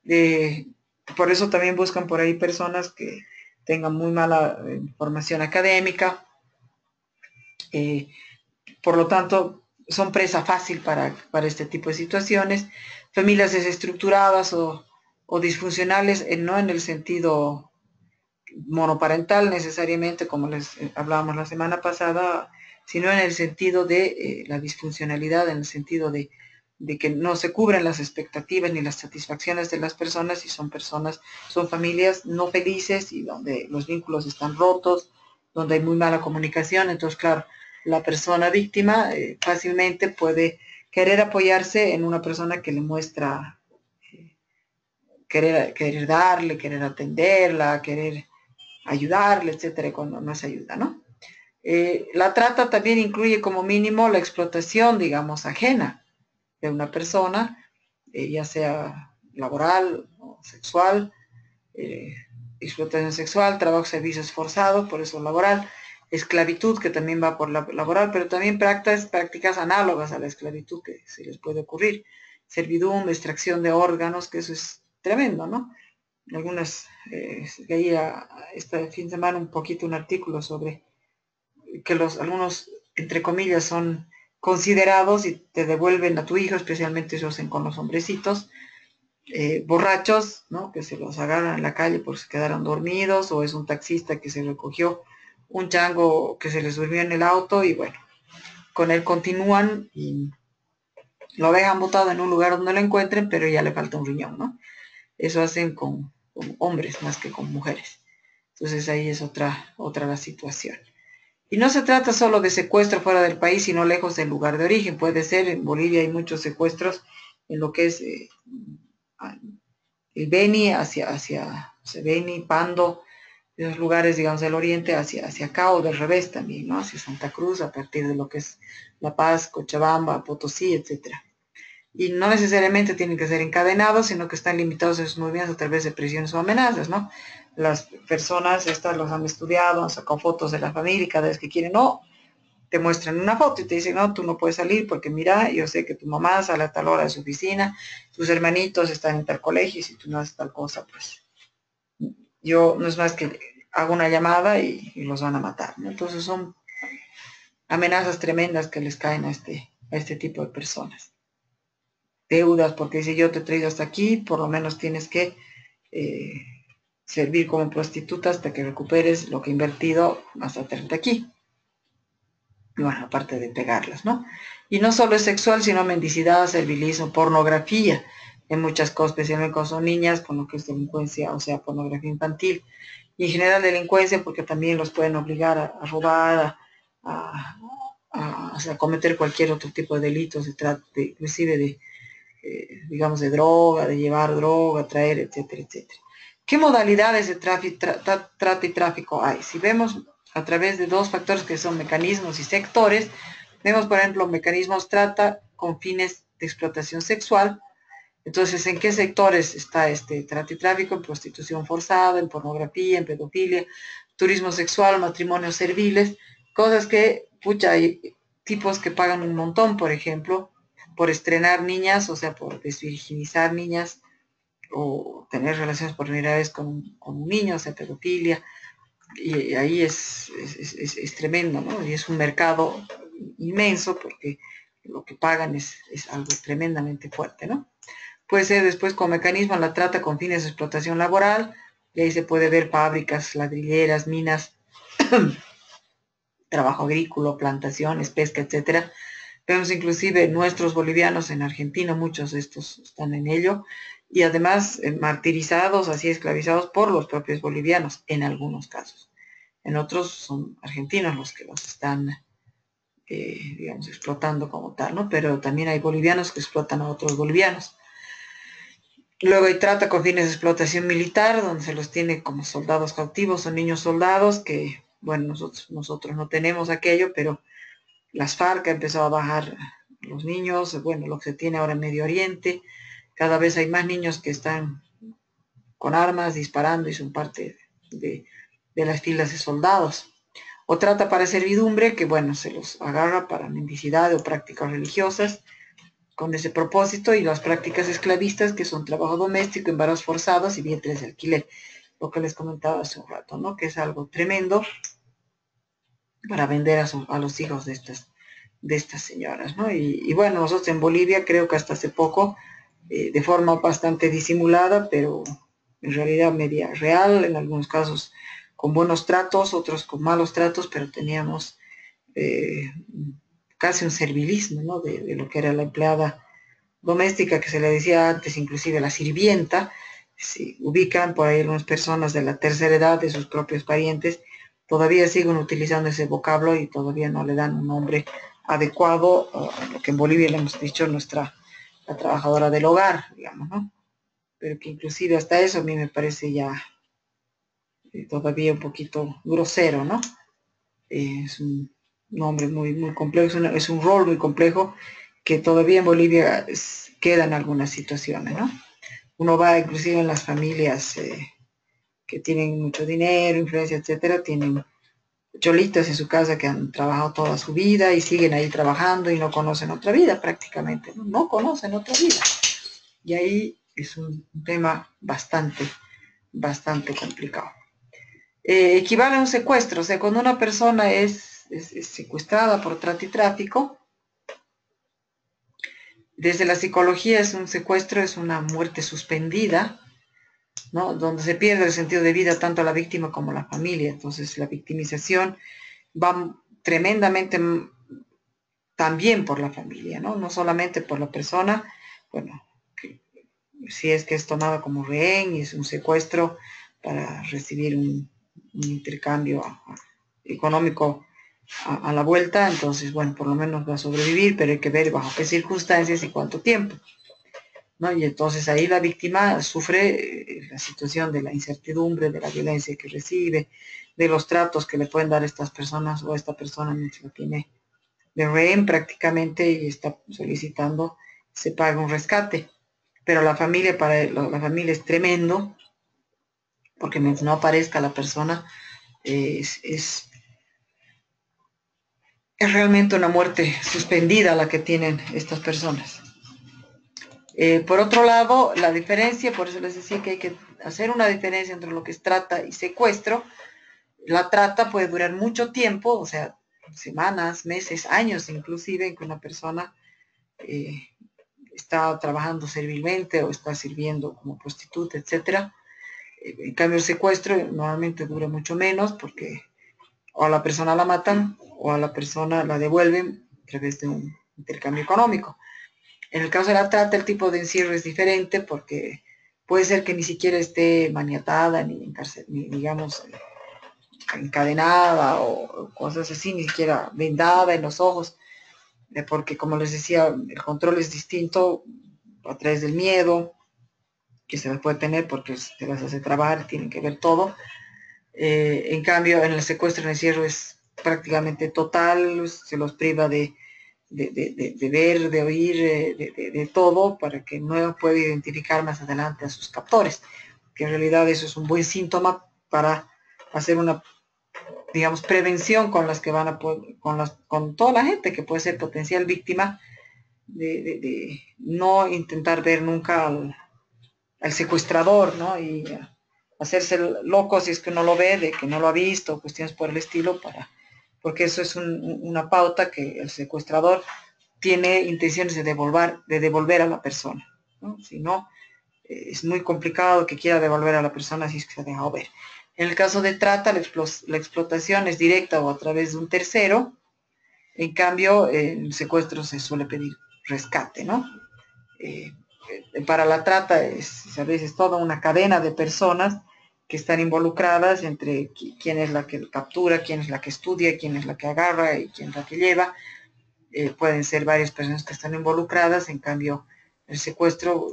Eh, por eso también buscan por ahí personas que tengan muy mala formación académica, eh, por lo tanto son presa fácil para este tipo de situaciones, familias desestructuradas o disfuncionales, no en el sentido monoparental necesariamente, como les hablábamos la semana pasada, sino en el sentido de la disfuncionalidad, en el sentido de que no se cubren las expectativas ni las satisfacciones de las personas y son familias no felices y donde los vínculos están rotos, donde hay muy mala comunicación. Entonces, claro, la persona víctima fácilmente puede querer apoyarse en una persona que le muestra querer darle, querer atenderla, querer ayudarle, etcétera, cuando no se ayuda, ¿no? La trata también incluye como mínimo la explotación, digamos, ajena de una persona, ya sea laboral o sexual, eh, explotación sexual, trabajo, servicios forzados, por eso laboral, esclavitud, que también va por la laboral, pero también prácticas análogas a la esclavitud que se les puede ocurrir, servidumbre, extracción de órganos, que eso es tremendo, ¿no? Algunas, leía este fin de semana un poquito un artículo sobre que algunos, entre comillas, son considerados y te devuelven a tu hijo, especialmente eso hacen con los hombrecitos, borrachos, ¿no? Que se los agarran en la calle porque se quedaron dormidos, o es un taxista que se recogió un chango que se les durmió en el auto y bueno, con él continúan y lo dejan botado en un lugar donde lo encuentren, pero ya le falta un riñón, ¿no? Eso hacen con hombres más que con mujeres. Entonces ahí es otra la situación. Y no se trata solo de secuestro fuera del país, sino lejos del lugar de origen. Puede ser, en Bolivia hay muchos secuestros en lo que es el Beni hacia Beni, Pando, de los lugares, digamos, del oriente hacia acá o del revés también, ¿no? Hacia Santa Cruz, a partir de lo que es La Paz, Cochabamba, Potosí, etcétera. Y no necesariamente tienen que ser encadenados, sino que están limitados en sus movimientos a través de presiones o amenazas, ¿no? Las personas estas los han estudiado, han sacado fotos de la familia y cada vez que quieren, no, te muestran una foto y te dicen, no, tú no puedes salir porque mira, yo sé que tu mamá sale a tal hora de su oficina, tus hermanitos están en tal colegio y si tú no haces tal cosa, pues yo no es más que hago una llamada y los van a matar, ¿no? Entonces son amenazas tremendas que les caen a este tipo de personas. Deudas, porque si yo te he traído hasta aquí, por lo menos tienes que eh, servir como prostituta hasta que recuperes lo que he invertido hasta traerte aquí. Y bueno, aparte de pegarlas, ¿no? Y no solo es sexual, sino mendicidad, servilismo, pornografía, en muchas cosas, especialmente cuando son niñas, con lo que es delincuencia, o sea, pornografía infantil. Y en general delincuencia, porque también los pueden obligar a robar, o sea, cometer cualquier otro tipo de delitos, inclusive digamos, de droga, de llevar droga, traer, etcétera, etcétera. ¿Qué modalidades de trata y tráfico hay? Si vemos a través de dos factores que son mecanismos y sectores, vemos, por ejemplo, mecanismos trata con fines de explotación sexual. Entonces, ¿en qué sectores está este trata y tráfico? En prostitución forzada, en pornografía, en pedofilia, turismo sexual, matrimonios serviles, cosas que, pucha, hay tipos que pagan un montón, por ejemplo, por estrenar niñas, o sea, por desvirginizar niñas o tener relaciones por primera vez con un niño, o sea, pedofilia, y ahí es tremendo, ¿no? Y es un mercado inmenso porque lo que pagan es algo tremendamente fuerte, ¿no? Puede ser después con mecanismo la trata con fines de explotación laboral, y ahí se puede ver fábricas, ladrilleras, minas, trabajo agrícola, plantaciones, pesca, etcétera. Vemos inclusive nuestros bolivianos en Argentina, muchos de estos están en ello, y además martirizados, así esclavizados por los propios bolivianos, en algunos casos. En otros son argentinos los que los están, digamos, explotando como tal, ¿no? Pero también hay bolivianos que explotan a otros bolivianos. Luego hay trata con fines de explotación militar, donde se los tiene como soldados cautivos o niños soldados, que, bueno, nosotros no tenemos aquello, pero las FARC ha empezado a bajar los niños, bueno, lo que se tiene ahora en Medio Oriente, cada vez hay más niños que están con armas disparando y son parte de las filas de soldados. O trata para servidumbre, que bueno, se los agarra para mendicidad o prácticas religiosas, con ese propósito, y las prácticas esclavistas, que son trabajo doméstico, embarazos forzados y vientres de alquiler, lo que les comentaba hace un rato, ¿no? Que es algo tremendo para vender a los hijos de estas señoras, ¿no? Y bueno, nosotros en Bolivia creo que hasta hace poco, de forma bastante disimulada, pero en realidad media real, en algunos casos con buenos tratos, otros con malos tratos, pero teníamos eh, casi un servilismo, ¿no? De lo que era la empleada doméstica, que se le decía antes inclusive la sirvienta. Si ubican por ahí algunas personas de la tercera edad, de sus propios parientes, todavía siguen utilizando ese vocablo y todavía no le dan un nombre adecuado a lo que en Bolivia le hemos dicho la trabajadora del hogar, digamos, ¿no? Pero que inclusive hasta eso a mí me parece ya todavía un poquito grosero, ¿no? Es un nombre muy, muy complejo, es un rol muy complejo que todavía en Bolivia quedan algunas situaciones, ¿no? Uno va inclusive en las familias que tienen mucho dinero, influencia, etcétera, tienen cholitas en su casa que han trabajado toda su vida y siguen ahí trabajando y no conocen otra vida prácticamente, no conocen otra vida. Y ahí es un tema bastante complicado. Equivale a un secuestro, o sea, cuando una persona es secuestrada por trata y tráfico, desde la psicología es un secuestro, es una muerte suspendida, ¿no? Donde se pierde el sentido de vida tanto a la víctima como a la familia. Entonces la victimización va tremendamente también por la familia, ¿no? No solamente por la persona, bueno, si es que es tomada como rehén y es un secuestro para recibir un intercambio económico a la vuelta, entonces, bueno, por lo menos va a sobrevivir, pero hay que ver bajo qué circunstancias y cuánto tiempo. ¿no? Y entonces ahí la víctima sufre la situación de la incertidumbre, de la violencia que recibe, de los tratos que le pueden dar estas personas o esta persona mientras la tiene de rehén prácticamente y está solicitando se paga un rescate. Pero la familia, para la familia es tremendo, porque mientras no aparezca la persona, es realmente una muerte suspendida la que tienen estas personas. Por otro lado, la diferencia, por eso les decía que hay que hacer una diferencia entre lo que es trata y secuestro. La trata puede durar mucho tiempo, o sea, semanas, meses, años inclusive, en que una persona eh, está trabajando servilmente o está sirviendo como prostituta, etcétera. En cambio, el secuestro normalmente dura mucho menos porque o a la persona la matan o a la persona la devuelven a través de un intercambio económico. En el caso de la trata, el tipo de encierro es diferente porque puede ser que ni siquiera esté maniatada, ni, ni digamos, encadenada o cosas así, ni siquiera vendada en los ojos, porque como les decía, el control es distinto a través del miedo que se les puede tener porque te las hace trabajar, tienen que ver todo. En cambio, en el secuestro, en el encierro es prácticamente total, se los priva de ver, de oír, de todo, para que no pueda identificar más adelante a sus captores, que en realidad eso es un buen síntoma para hacer una, digamos, prevención con las que van a poder, con toda la gente que puede ser potencial víctima, de no intentar ver nunca al secuestrador, ¿no? Y hacerse loco si es que no lo ve, de que no lo ha visto, cuestiones por el estilo, porque eso es una pauta que el secuestrador tiene intenciones de devolver a la persona, ¿no? Si no, es muy complicado que quiera devolver a la persona si es que se ha dejado ver. En el caso de trata, la explotación es directa o a través de un tercero. En cambio, en el secuestro se suele pedir rescate, ¿no? Eh, para la trata es a veces toda una cadena de personas que están involucradas entre quién es la que captura, quién es la que estudia, quién es la que agarra y quién es la que lleva. Pueden ser varias personas que están involucradas, en cambio el secuestro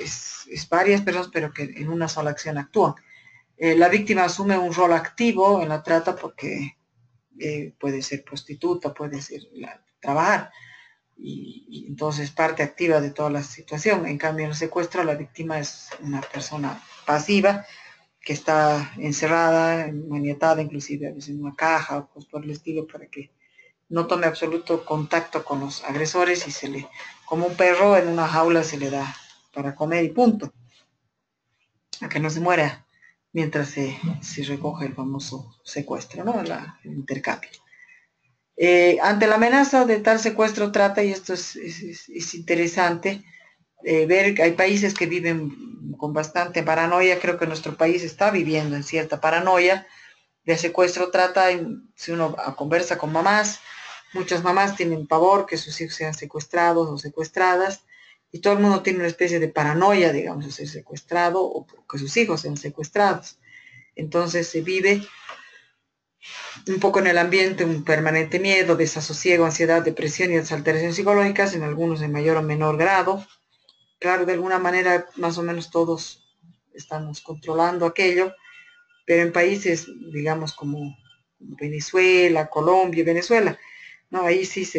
es varias personas pero que en una sola acción actúan. La víctima asume un rol activo en la trata porque puede ser prostituta, puede ser trabajar, y entonces parte activa de toda la situación. En cambio, en el secuestro la víctima es una persona pasiva que está encerrada, maniatada, inclusive a veces en una caja o cosas por el estilo, para que no tome absoluto contacto con los agresores y como un perro en una jaula se le da para comer y punto, a que no se muera mientras se recoge el famoso secuestro, ¿no? El intercambio. Ante la amenaza de tal secuestro trata, y esto es interesante, ver que hay países que viven con bastante paranoia, creo que nuestro país está viviendo en cierta paranoia de secuestro trata, si uno conversa con mamás, muchas mamás tienen pavor que sus hijos sean secuestrados o secuestradas, y todo el mundo tiene una especie de paranoia, digamos, de ser secuestrado o que sus hijos sean secuestrados. Entonces se vive un poco en el ambiente un permanente miedo, desasosiego, ansiedad, depresión y alteraciones psicológicas, en algunos de mayor o menor grado. Claro, de alguna manera más o menos todos estamos controlando aquello, pero en países, digamos, como Venezuela, Colombia, Venezuela, ¿no? Ahí sí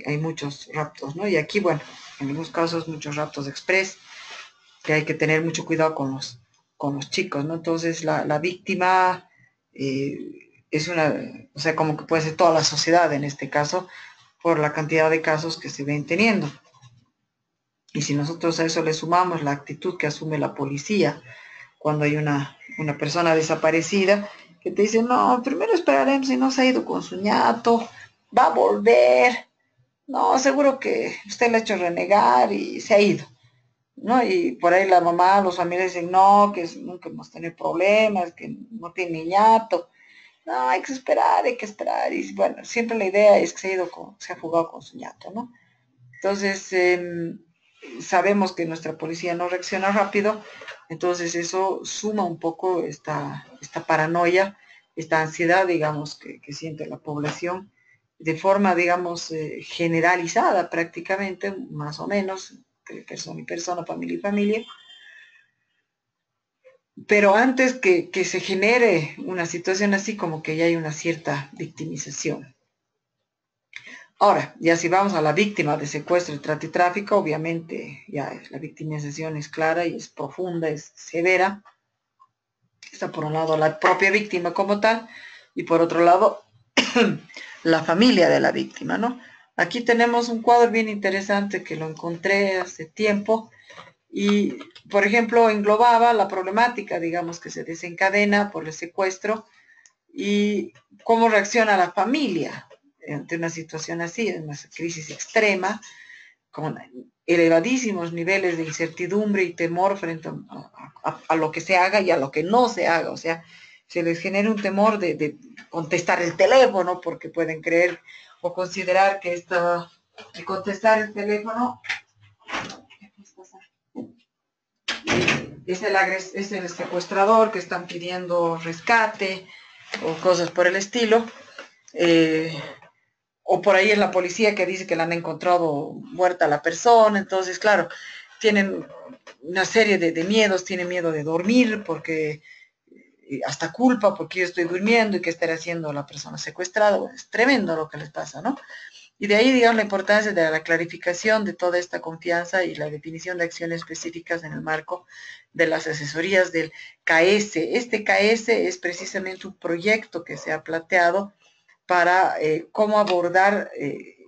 hay muchos raptos, ¿no? Y aquí, bueno, en algunos casos muchos raptos express, que hay que tener mucho cuidado con los chicos, ¿no? Entonces la víctima es una, o sea, como que puede ser toda la sociedad en este caso, por la cantidad de casos que se ven teniendo. Y si nosotros a eso le sumamos la actitud que asume la policía cuando hay una persona desaparecida, que te dice, no, primero esperaremos si no se ha ido con su ñato, va a volver, no, seguro que usted le ha hecho renegar y se ha ido, ¿no? Y por ahí la mamá, los familiares dicen, no, que nunca hemos tenido problemas, que no tiene ñato, no, hay que esperar, hay que esperar, y bueno, siempre la idea es que se ha jugado con su ñato, ¿no? Entonces, sabemos que nuestra policía no reacciona rápido, entonces eso suma un poco esta paranoia, esta ansiedad, digamos, que siente la población de forma, digamos, generalizada prácticamente, más o menos, entre persona y persona, familia y familia. Pero antes que se genere una situación así, como que ya hay una cierta victimización. Ahora, ya si vamos a la víctima de secuestro, trata y tráfico, obviamente ya la victimización es clara y es profunda, es severa. Está por un lado la propia víctima como tal y por otro lado la familia de la víctima, ¿no? Aquí tenemos un cuadro bien interesante que lo encontré hace tiempo y, por ejemplo, englobaba la problemática, digamos, que se desencadena por el secuestro y cómo reacciona la familia ante una situación así, en una crisis extrema, con elevadísimos niveles de incertidumbre y temor frente a lo que se haga y a lo que no se haga. O sea, se les genera un temor de contestar el teléfono porque pueden creer o considerar que esto de contestar el teléfono es el secuestrador que están pidiendo rescate o cosas por el estilo. O por ahí es la policía que dice que la han encontrado muerta la persona. Entonces, claro, tienen una serie de miedos, tienen miedo de dormir porque hasta culpa porque yo estoy durmiendo y qué estará haciendo la persona secuestrada. Bueno, es tremendo lo que les pasa, ¿no? Y de ahí, digamos, la importancia de la clarificación de toda esta confianza y la definición de acciones específicas en el marco de las asesorías del KS. Este KS es precisamente un proyecto que se ha planteado para cómo abordar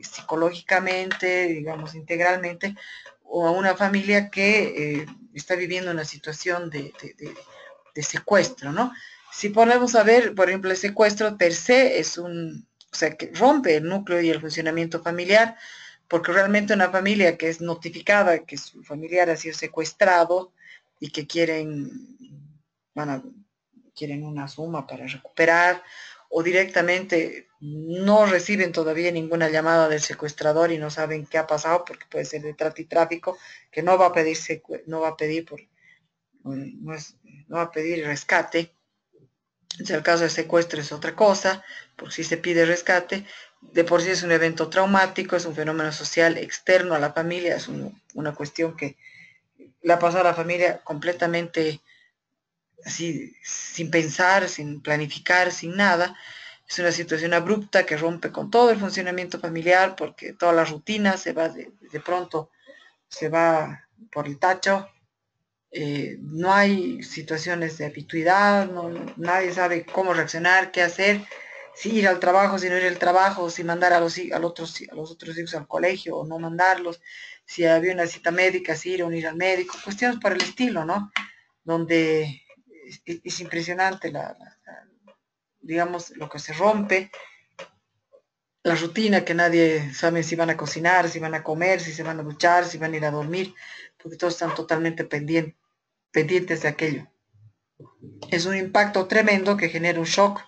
psicológicamente, digamos, integralmente, o a una familia que está viviendo una situación de secuestro, ¿no? Si ponemos a ver, por ejemplo, el secuestro per se es o sea, que rompe el núcleo y el funcionamiento familiar, porque realmente una familia que es notificada que su familiar ha sido secuestrado y que quieren una suma para recuperar, o directamente no reciben todavía ninguna llamada del secuestrador y no saben qué ha pasado, porque puede ser de trata y tráfico, que no va a pedir no va a pedir rescate. Si el caso de secuestro es otra cosa, por si se pide rescate, de por sí es un evento traumático, es un fenómeno social externo a la familia, es una cuestión que le ha pasado a la familia completamente así, sin pensar, sin planificar, sin nada. Es una situación abrupta que rompe con todo el funcionamiento familiar porque toda la rutina se va de pronto, se va por el tacho. No hay situaciones de habituidad, nadie sabe cómo reaccionar, qué hacer, si ir al trabajo, si no ir al trabajo, si mandar a los otros hijos al colegio o no mandarlos, si había una cita médica, si ir o no ir al médico, cuestiones por el estilo, ¿no? Donde es impresionante digamos, lo que se rompe, la rutina, que nadie sabe si van a cocinar, si van a comer, si se van a duchar, si van a ir a dormir, porque todos están totalmente pendientes de aquello. Es un impacto tremendo que genera un shock,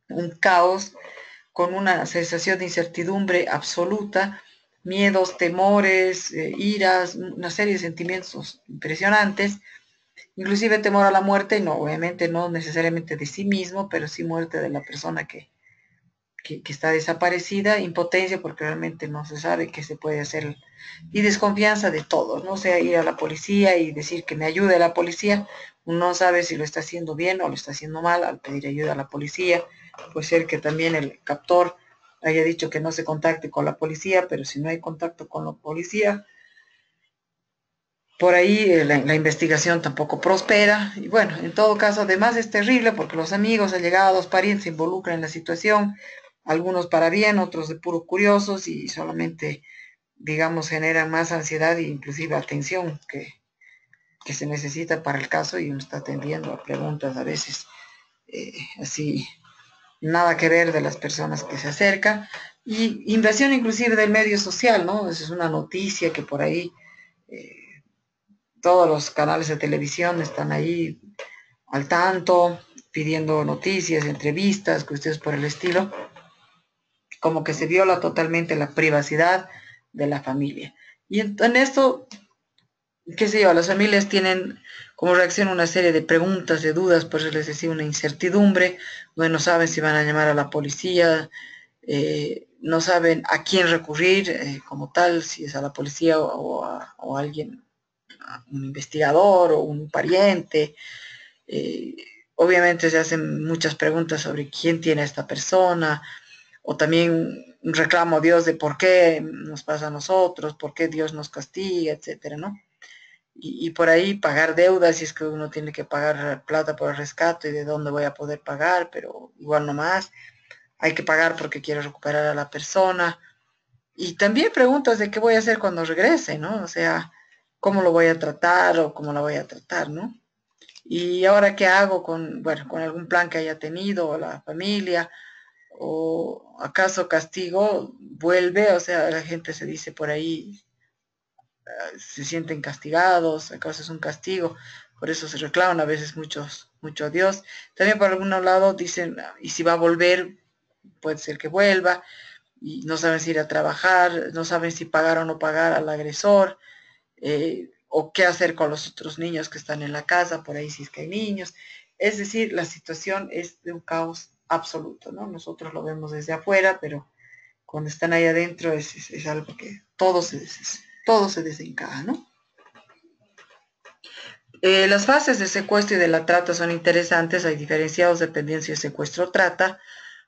un caos, con una sensación de incertidumbre absoluta, miedos, temores, iras, una serie de sentimientos impresionantes, inclusive temor a la muerte, no, obviamente no necesariamente de sí mismo, pero sí muerte de la persona que está desaparecida, impotencia porque realmente no se sabe qué se puede hacer y desconfianza de todos, ¿no? O sea, ir a la policía y decir que me ayude a la policía, uno no sabe si lo está haciendo bien o lo está haciendo mal al pedir ayuda a la policía, puede ser que también el captor haya dicho que no se contacte con la policía, pero si no hay contacto con la policía, por ahí la investigación tampoco prospera. Y bueno, en todo caso, además es terrible porque los amigos, allegados, parientes se involucran en la situación, algunos para bien, otros de puro curiosos y solamente, digamos, generan más ansiedad e inclusive atención que se necesita para el caso y uno está atendiendo a preguntas a veces así, nada que ver de las personas que se acercan. Y invasión inclusive del medio social, ¿no? Esa es una noticia que por ahí todos los canales de televisión están ahí al tanto, pidiendo noticias, entrevistas, cuestiones por el estilo, como que se viola totalmente la privacidad de la familia. Y en esto, qué sé yo, las familias tienen como reacción una serie de preguntas, de dudas, por eso les decía, una incertidumbre, donde no saben si van a llamar a la policía, no saben a quién recurrir como tal, si es a la policía o a alguien, a un investigador o un pariente. Eh, Obviamente se hacen muchas preguntas sobre quién tiene a esta persona, o también un reclamo a Dios de por qué nos pasa a nosotros, por qué Dios nos castiga, etcétera, ¿no? Y por ahí pagar deudas, si es que uno tiene que pagar plata por el rescate y de dónde voy a poder pagar, pero igual no más, hay que pagar porque quiero recuperar a la persona. Y también preguntas de qué voy a hacer cuando regrese, ¿no? O sea, cómo lo voy a tratar o cómo la voy a tratar, ¿no? Y ahora qué hago con, bueno, con algún plan que haya tenido o la familia, o acaso castigo vuelve, o sea, la gente se dice por ahí, se sienten castigados, acaso es un castigo, por eso se reclaman a veces mucho a Dios. También por algún lado dicen, y si va a volver, puede ser que vuelva, y no saben si ir a trabajar, no saben si pagar o no pagar al agresor, o qué hacer con los otros niños que están en la casa, por ahí si es que hay niños. Es decir, la situación es de un caos absoluto, ¿no? Nosotros lo vemos desde afuera, pero cuando están ahí adentro es algo que todo se desencaja, ¿no? Las fases de secuestro y de la trata son interesantes, hay diferenciados dependiendo si es secuestro o trata,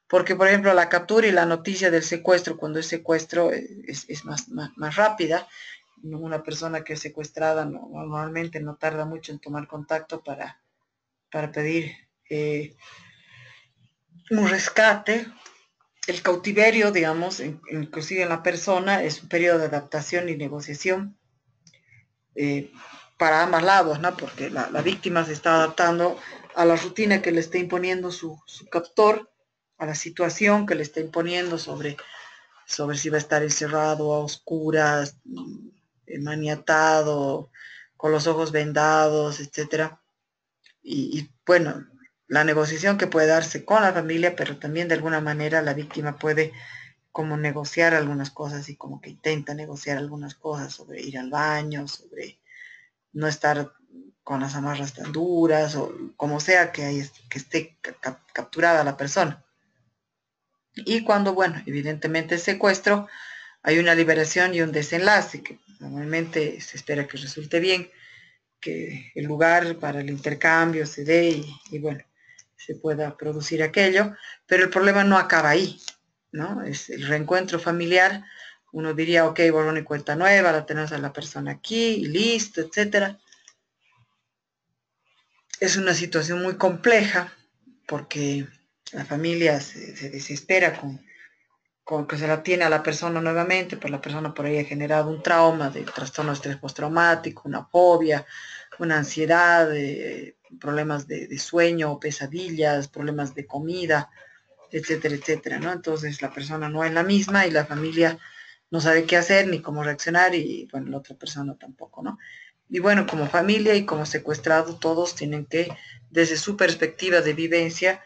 porque por ejemplo la captura y la noticia del secuestro, cuando es secuestro, es más rápida. Una persona que es secuestrada normalmente no tarda mucho en tomar contacto para pedir un rescate. El cautiverio, digamos, inclusive en la persona, es un periodo de adaptación y negociación eh, para ambos lados, ¿no? Porque la víctima se está adaptando a la rutina que le está imponiendo su captor, a la situación que le está imponiendo sobre si va a estar encerrado a oscuras, maniatado, con los ojos vendados, etcétera. Y bueno, la negociación que puede darse con la familia, pero también de alguna manera la víctima puede como negociar algunas cosas y como que intenta negociar algunas cosas sobre ir al baño, sobre no estar con las amarras tan duras o como sea que esté capturada la persona. Y cuando, bueno, evidentemente el secuestro, hay una liberación y un desenlace que normalmente se espera que resulte bien, que el lugar para el intercambio se dé y bueno, se pueda producir aquello, pero el problema no acaba ahí, ¿no? Es el reencuentro familiar. Uno diría, ok, borrón y cuenta nueva, la tenemos a la persona aquí y listo, etcétera. Es una situación muy compleja porque la familia se desespera con que se la tiene a la persona nuevamente, pues la persona por ahí ha generado un trauma de trastorno de estrés postraumático, una fobia, una ansiedad, problemas de sueño, pesadillas, problemas de comida, etcétera, etcétera, ¿no? Entonces la persona no es la misma y la familia no sabe qué hacer ni cómo reaccionar y bueno, la otra persona tampoco, ¿no? Y bueno, como familia y como secuestrado, todos tienen que, desde su perspectiva de vivencia,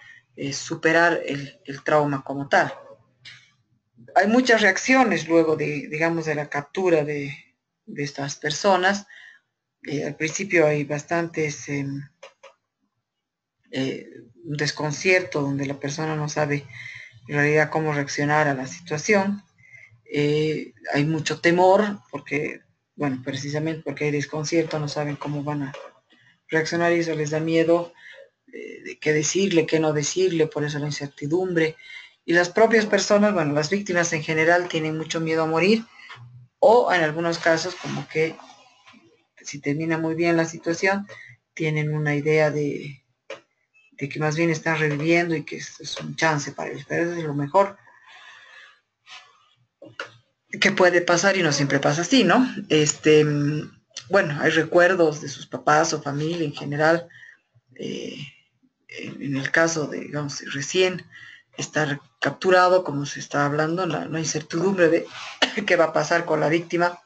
superar el trauma como tal. Hay muchas reacciones luego digamos, de la captura de estas personas. Al principio hay bastantes un desconcierto donde la persona no sabe en realidad cómo reaccionar a la situación. Hay mucho temor porque, bueno, precisamente porque hay desconcierto, no saben cómo van a reaccionar y eso les da miedo de qué decirle, qué no decirle, por eso la incertidumbre. Y las propias personas, bueno, las víctimas en general tienen mucho miedo a morir o en algunos casos como que si termina muy bien la situación, tienen una idea de que más bien están reviviendo y que es un chance para ellos, pero eso es lo mejor que puede pasar y no siempre pasa así, ¿no? Bueno, hay recuerdos de sus papás o familia en general, eh, en el caso de, digamos, recién estar capturado, como se está hablando, la incertidumbre de qué va a pasar con la víctima,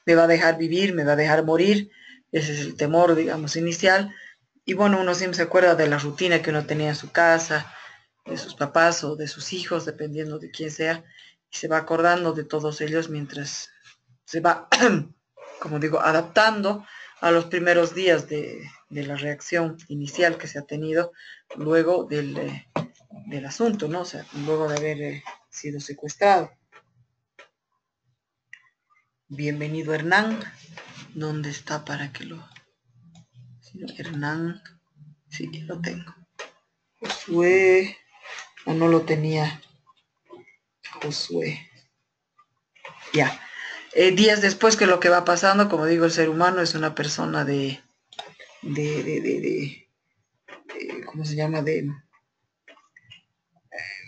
me va a dejar vivir, me va a dejar morir, ese es el temor, digamos, inicial, y bueno, uno siempre se acuerda de la rutina que uno tenía en su casa, de sus papás o de sus hijos, dependiendo de quién sea, y se va acordando de todos ellos mientras se va, como digo, adaptando a los primeros días de la reacción inicial que se ha tenido luego del asunto, ¿no? O sea, luego de haber sido secuestrado. Bienvenido Hernán. ¿Dónde está para que lo... Hernán, sí, lo tengo. Josué, no lo tenía. Josué. Ya. Días después, que lo que va pasando, como digo, el ser humano es una persona ¿cómo se llama?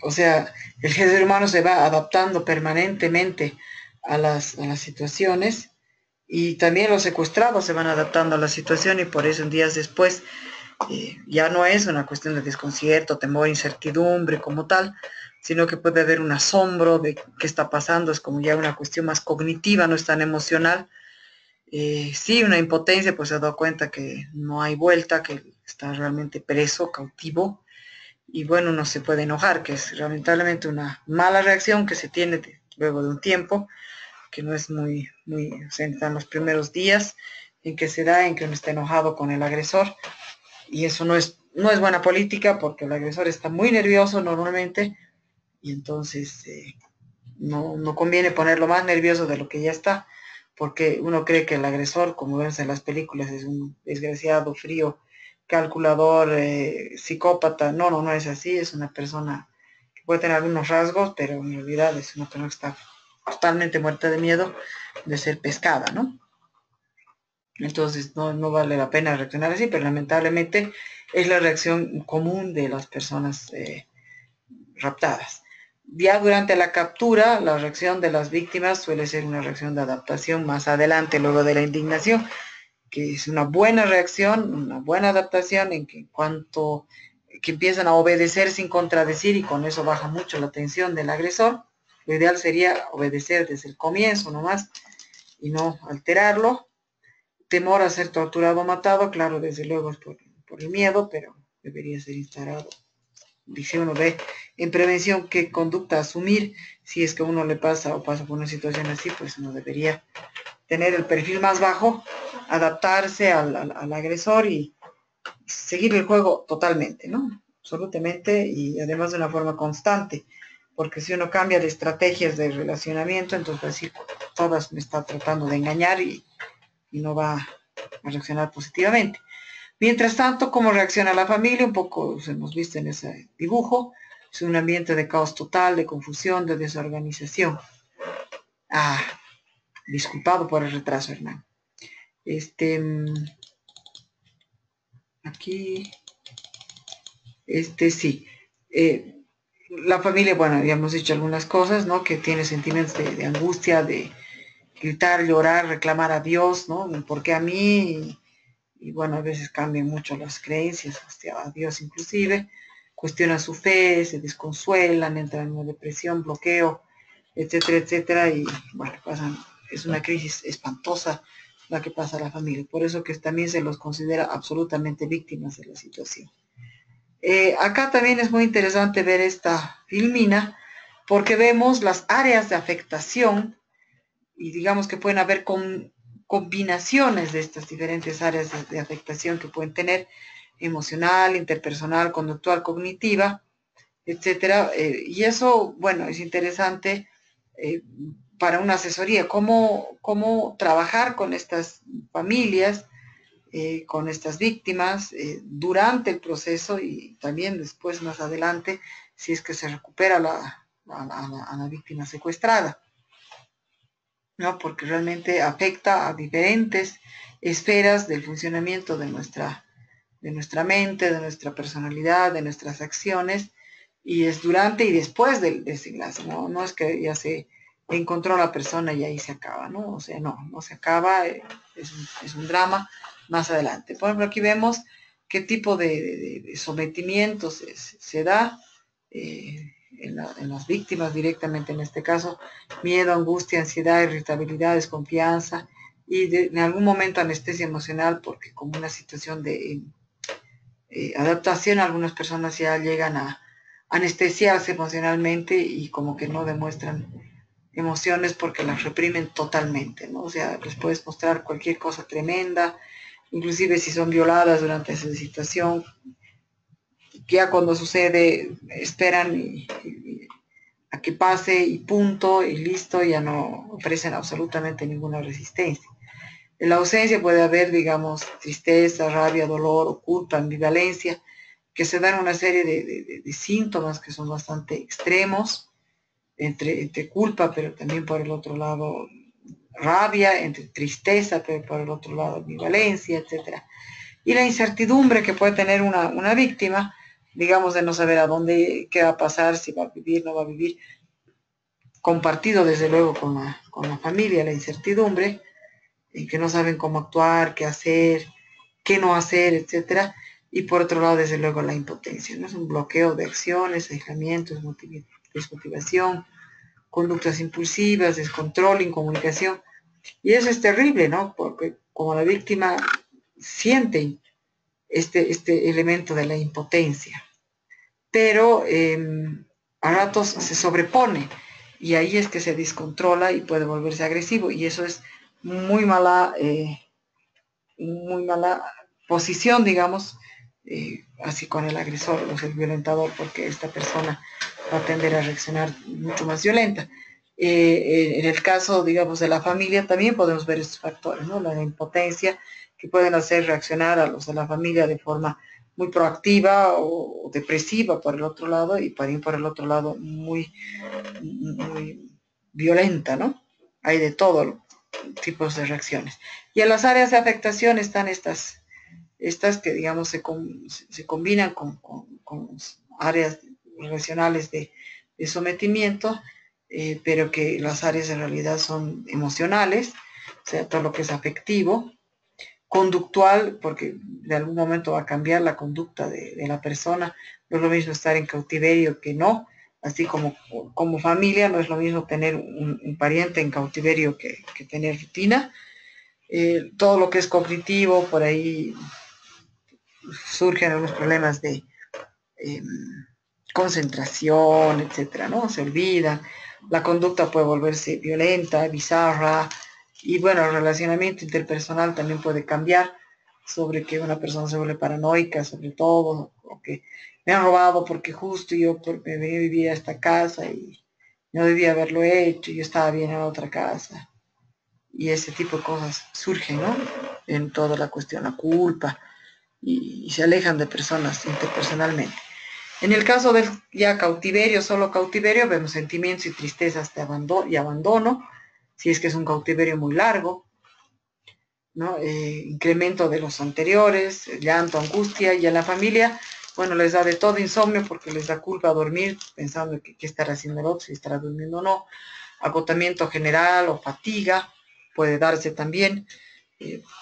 O sea, el ser humano se va adaptando permanentemente a las situaciones, y también los secuestrados se van adaptando a la situación, y por eso en días después ya no es una cuestión de desconcierto, temor, incertidumbre como tal, sino que puede haber un asombro de qué está pasando, es como ya una cuestión más cognitiva, no es tan emocional. Sí, una impotencia, pues se ha dado cuenta que no hay vuelta, que está realmente preso, cautivo, y bueno, no se puede enojar, que es lamentablemente una mala reacción que se tiene luego de un tiempo, que no es o sea, en los primeros días en que se da, en que uno está enojado con el agresor, y eso no es buena política, porque el agresor está muy nervioso normalmente, y entonces no conviene ponerlo más nervioso de lo que ya está, porque uno cree que el agresor, como ven en las películas, es un desgraciado, frío, calculador, psicópata. No es así, es una persona que puede tener algunos rasgos, pero en realidad es una persona que está totalmente muerta de miedo de ser pescada, ¿no? Entonces no vale la pena reaccionar así, pero lamentablemente es la reacción común de las personas raptadas. Ya durante la captura, la reacción de las víctimas suele ser una reacción de adaptación más adelante, luego de la indignación, que es una buena reacción, una buena adaptación, en que en cuanto que empiezan a obedecer sin contradecir, y con eso baja mucho la tensión del agresor. Lo ideal sería obedecer desde el comienzo nomás y no alterarlo. Temor a ser torturado o matado, claro, desde luego es por el miedo, pero debería ser instalado. Dice uno ve en prevención qué conducta asumir si es que uno le pasa o pasa por una situación así, pues uno debería tener el perfil más bajo, adaptarse al agresor y seguir el juego totalmente, ¿no? Absolutamente, y además de una forma constante, porque si uno cambia de estrategias de relacionamiento, entonces va a decir, todas me está tratando de engañar, y no va a reaccionar positivamente. Mientras tanto, ¿cómo reacciona la familia? Un poco hemos visto en ese dibujo. Es un ambiente de caos total, de confusión, de desorganización. Ah, disculpado por el retraso, Hernán. Aquí, sí. La familia, bueno, ya hemos dicho algunas cosas, ¿no? Que tiene sentimientos de angustia, de gritar, llorar, reclamar a Dios, ¿no? ¿Por qué a mí? Y bueno, a veces cambian mucho las creencias, hasta a Dios inclusive, cuestionan su fe, se desconsuelan, entran en una depresión, bloqueo, etcétera, etcétera, y bueno, es una crisis espantosa la que pasa a la familia, por eso que también se los considera absolutamente víctimas de la situación. Acá también es muy interesante ver esta filmina, porque vemos las áreas de afectación, y digamos que pueden haber combinaciones de estas diferentes áreas de afectación que pueden tener: emocional, interpersonal, conductual, cognitiva, etcétera. Y eso, bueno, es interesante para una asesoría, cómo trabajar con estas familias, con estas víctimas durante el proceso, y también después, más adelante, si es que se recupera a la víctima secuestrada, ¿no? Porque realmente afecta a diferentes esferas del funcionamiento de nuestra mente, de nuestra personalidad, de nuestras acciones, y es durante y después del desenlace, ¿no? No es que ya se encontró a la persona y ahí se acaba, ¿no? O sea, no se acaba, es un drama más adelante. Por ejemplo, aquí vemos qué tipo de sometimiento se da en las víctimas directamente, en este caso: miedo, angustia, ansiedad, irritabilidad, desconfianza, y en algún momento anestesia emocional, porque como una situación de adaptación, algunas personas ya llegan a anestesiarse emocionalmente y como que no demuestran emociones porque las reprimen totalmente, ¿no? O sea, les puedes mostrar cualquier cosa tremenda, inclusive si son violadas durante esa situación, ya cuando sucede esperan a que pase y punto y listo, ya no ofrecen absolutamente ninguna resistencia. En la ausencia puede haber, digamos, tristeza, rabia, dolor o culpa, ambivalencia, que se dan una serie de síntomas que son bastante extremos, entre culpa, pero también por el otro lado rabia, entre tristeza, pero por el otro lado ambivalencia, etcétera. Y la incertidumbre que puede tener una víctima, digamos, de no saber a dónde, qué va a pasar, si va a vivir, no va a vivir, compartido desde luego con la familia, la incertidumbre, en que no saben cómo actuar, qué hacer, qué no hacer, etcétera. Y por otro lado, desde luego, la impotencia, ¿no? Es un bloqueo de acciones, aislamiento, desmotivación, conductas impulsivas, descontrol, incomunicación. Y eso es terrible, ¿no? Porque como la víctima siente este elemento de la impotencia, pero a ratos se sobrepone y ahí es que se descontrola y puede volverse agresivo y eso es muy mala, muy mala posición, digamos, así con el agresor o el violentador, porque esta persona va a tender a reaccionar mucho más violenta. En el caso, digamos, de la familia también podemos ver estos factores, ¿no? La impotencia que pueden hacer reaccionar a los de la familia de forma muy proactiva o depresiva por el otro lado y también por el otro lado muy violenta, ¿no? Hay de todo tipos de reacciones. Y en las áreas de afectación están estas que, digamos, se combinan con áreas relacionales de sometimiento, pero que las áreas en realidad son emocionales, o sea, todo lo que es afectivo, conductual, porque de algún momento va a cambiar la conducta de la persona, no es lo mismo estar en cautiverio que no, así como familia, no es lo mismo tener un pariente en cautiverio que tener rutina. Todo lo que es cognitivo, por ahí surgen algunos problemas de eh, concentración, etcétera, ¿no? Se olvida, la conducta puede volverse violenta, bizarra, y bueno, el relacionamiento interpersonal también puede cambiar sobre que una persona se vuelve paranoica, sobre todo, o que me han robado porque justo yo me venía a vivir a esta casa y no debía haberlo hecho, yo estaba bien en otra casa. Y ese tipo de cosas surgen, ¿no? En toda la cuestión, la culpa, y se alejan de personas interpersonalmente. En el caso del ya cautiverio, solo cautiverio, vemos sentimientos y tristezas de abandono, si es que es un cautiverio muy largo, ¿no? Incremento de los anteriores, llanto, angustia, y a la familia, bueno, les da de todo insomnio porque les da culpa dormir, pensando que qué estará haciendo el otro, si estará durmiendo o no, agotamiento general o fatiga, puede darse también,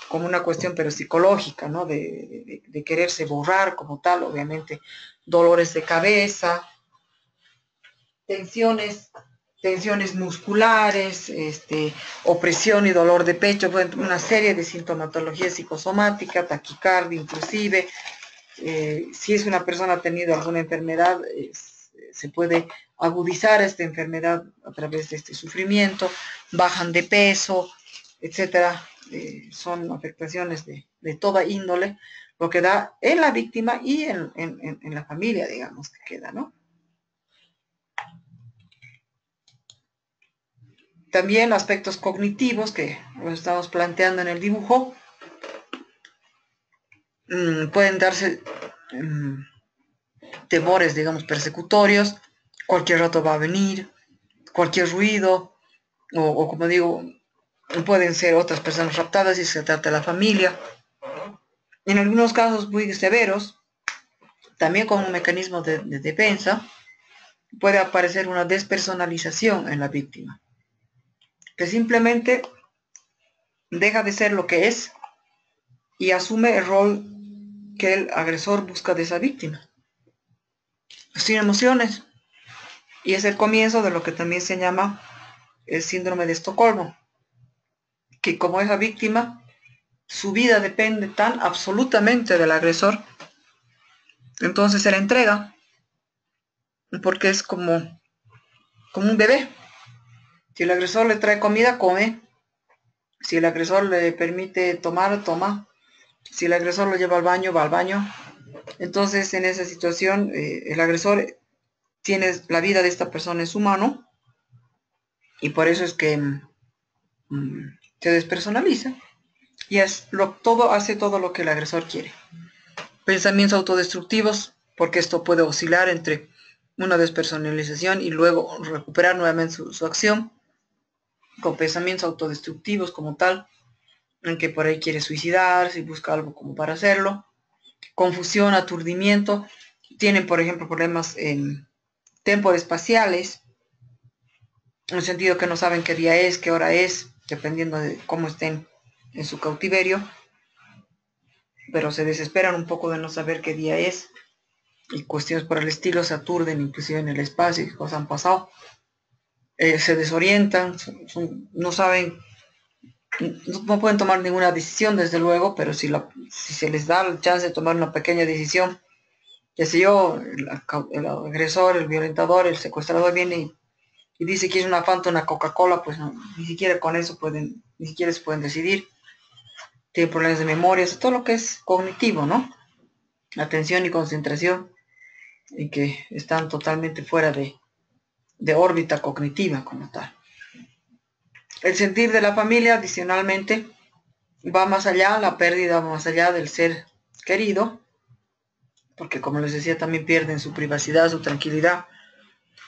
como una cuestión pero psicológica, ¿no? De quererse borrar como tal, obviamente dolores de cabeza, tensiones, tensiones musculares, opresión y dolor de pecho, una serie de sintomatología psicosomática, taquicardia inclusive. Si es una persona ha tenido alguna enfermedad, se puede agudizar esta enfermedad a través de este sufrimiento, bajan de peso, etcétera. Son afectaciones de toda índole, lo que da en la víctima y en la familia, digamos, que queda, ¿no? También aspectos cognitivos que los estamos planteando en el dibujo, pueden darse temores, digamos, persecutorios, cualquier rato va a venir, cualquier ruido, o como digo, pueden ser otras personas raptadas si se trata de la familia. En algunos casos muy severos, también con un mecanismo de defensa, puede aparecer una despersonalización en la víctima, que simplemente deja de ser lo que es y asume el rol que el agresor busca de esa víctima, sin emociones. Y es el comienzo de lo que también se llama el síndrome de Estocolmo, que como esa víctima, su vida depende tan absolutamente del agresor, entonces se la entrega, porque es como un bebé. Si el agresor le trae comida, come. Si el agresor le permite tomar, toma. Si el agresor lo lleva al baño, va al baño. Entonces, en esa situación, el agresor la vida de esta persona es humano y por eso es que se despersonaliza y hace todo lo que el agresor quiere. Pensamientos autodestructivos, porque esto puede oscilar entre una despersonalización y luego recuperar nuevamente su acción, con pensamientos autodestructivos como tal, en que por ahí quiere suicidarse y busca algo como para hacerlo. Confusión, aturdimiento, tienen por ejemplo problemas temporespaciales, en el sentido que no saben qué día es, qué hora es, dependiendo de cómo estén en su cautiverio, pero se desesperan un poco de no saber qué día es, y cuestiones por el estilo se aturden inclusive en el espacio, qué cosas han pasado, se desorientan, no saben, no pueden tomar ninguna decisión desde luego, pero si se les da el chance de tomar una pequeña decisión, qué sé yo, el agresor, el violentador, el secuestrador viene y dice que es una Fanta, una Coca-Cola, pues no, ni siquiera con eso ni siquiera se pueden decidir, tienen problemas de memoria, todo lo que es cognitivo, ¿no? Atención y concentración, y que están totalmente fuera de órbita cognitiva como tal. El sentir de la familia, adicionalmente, va más allá, la pérdida va más allá del ser querido, porque como les decía, también pierden su privacidad, su tranquilidad.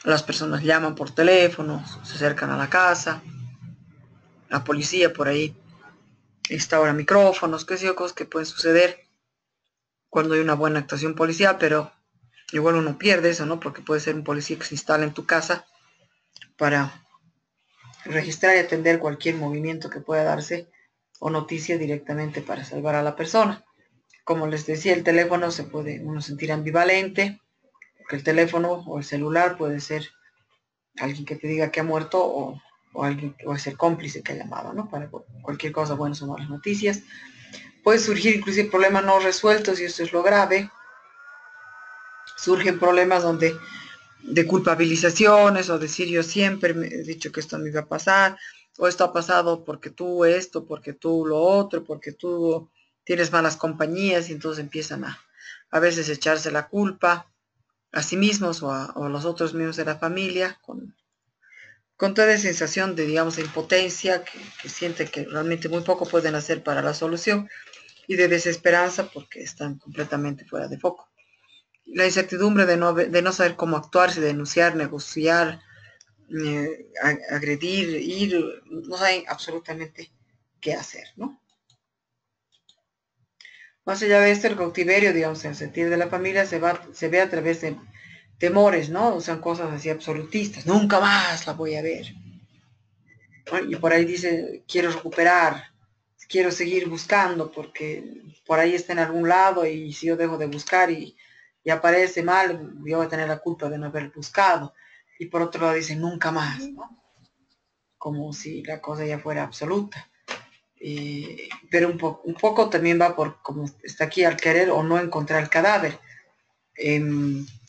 Las personas llaman por teléfono, se acercan a la casa, la policía por ahí instaura micrófonos, qué sé yo, cosas que pueden suceder cuando hay una buena actuación policial, pero igual uno pierde eso, ¿no? Porque puede ser un policía que se instala en tu casa para registrar y atender cualquier movimiento que pueda darse o noticia directamente para salvar a la persona. Como les decía, el teléfono se puede uno sentir ambivalente, porque el teléfono o el celular puede ser alguien que te diga que ha muerto o alguien o es el cómplice que ha llamado, ¿no? Para cualquier cosa, buenas o malas noticias. Puede surgir inclusive problemas no resueltos y esto es lo grave. Surgen problemas de culpabilizaciones o decir yo siempre me he dicho que esto me iba a pasar, o esto ha pasado porque tú esto, porque tú lo otro, porque tú tienes malas compañías y entonces empiezan a veces echarse la culpa a sí mismos o a los otros miembros de la familia con toda esa sensación de, digamos, de impotencia que sienten que realmente muy poco pueden hacer para la solución y de desesperanza porque están completamente fuera de foco. La incertidumbre de no saber cómo actuar, si denunciar, negociar, agredir, ir, no saben absolutamente qué hacer, ¿no? Más allá de esto, el cautiverio, digamos, el sentir de la familia se ve a través de temores, ¿no? O sea, cosas así absolutistas. Nunca más la voy a ver. Y por ahí dice, quiero recuperar, quiero seguir buscando porque por ahí está en algún lado y si yo dejo de buscar y aparece mal, yo voy a tener la culpa de no haber buscado. Y por otro lado dice, nunca más, ¿no? Como si la cosa ya fuera absoluta. Pero un poco también va por como está aquí al querer o no encontrar el cadáver. Eh,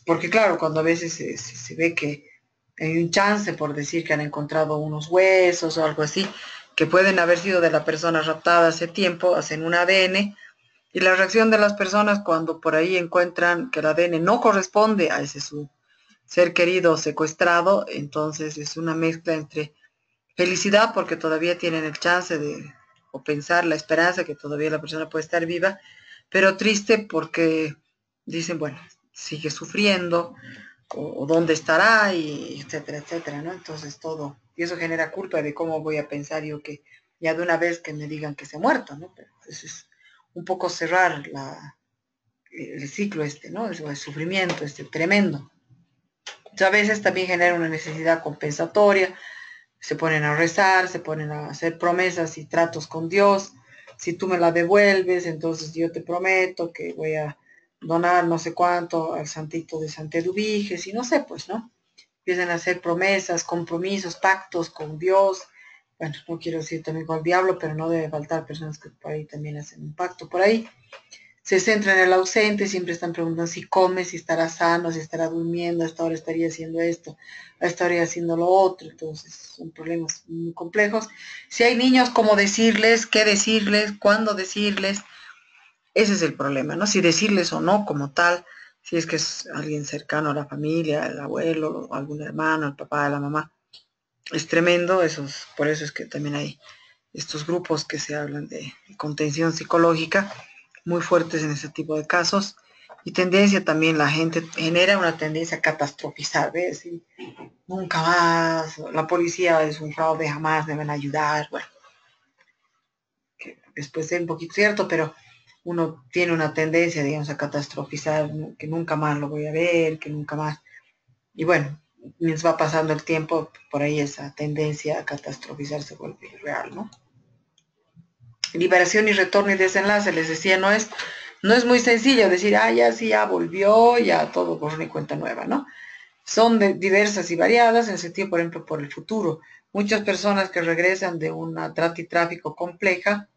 Porque claro, cuando a veces se ve que hay un chance por decir que han encontrado unos huesos o algo así, que pueden haber sido de la persona raptada hace tiempo, hacen un ADN, y la reacción de las personas cuando por ahí encuentran que el ADN no corresponde a ese su ser querido secuestrado, entonces es una mezcla entre felicidad porque todavía tienen el chance o pensar la esperanza que todavía la persona puede estar viva, pero triste porque dicen, bueno, sigue sufriendo, o dónde estará, y etcétera, etcétera, ¿no? Entonces todo, y eso genera culpa de cómo voy a pensar yo que ya de una vez que me digan que se ha muerto, ¿no? Pero eso es un poco cerrar el ciclo ¿no? El sufrimiento tremendo. Entonces, a veces también genera una necesidad compensatoria, se ponen a rezar, se ponen a hacer promesas y tratos con Dios. Si tú me la devuelves, entonces yo te prometo que voy a donar no sé cuánto al santito de Santa Eduviges y no sé, pues, ¿no? Empiezan a hacer promesas, compromisos, pactos con Dios. Bueno, no quiero decir también con el diablo, pero no debe faltar personas que por ahí también hacen un pacto por ahí. Se centran en el ausente, siempre están preguntando si come, si estará sano, si estará durmiendo, a esta hora estaría haciendo esto, a esta hora haciendo lo otro, entonces son problemas muy complejos. Si hay niños, ¿cómo decirles? ¿Qué decirles? ¿Cuándo decirles? Ese es el problema, ¿no? Si decirles o no como tal, si es que es alguien cercano a la familia, el abuelo, algún hermano, el papá, la mamá. Es tremendo, por eso es que también hay estos grupos que se hablan de contención psicológica, muy fuertes en ese tipo de casos. Y tendencia también, la gente genera una tendencia a catastrofizar, ¿ves? Y nunca más, la policía es un fraude, jamás me van a ayudar. Bueno, que después es un poquito cierto, pero uno tiene una tendencia, digamos, a catastrofizar, que nunca más lo voy a ver, que nunca más. Y bueno, mientras va pasando el tiempo, por ahí esa tendencia a catastrofizar se vuelve real, ¿no? Liberación y retorno y desenlace, les decía, no es muy sencillo decir, ya sí, ya volvió, ya todo borrón y cuenta nueva, ¿no? Son diversas y variadas en el sentido, por ejemplo, por el futuro. Muchas personas que regresan de una trata y tráfico compleja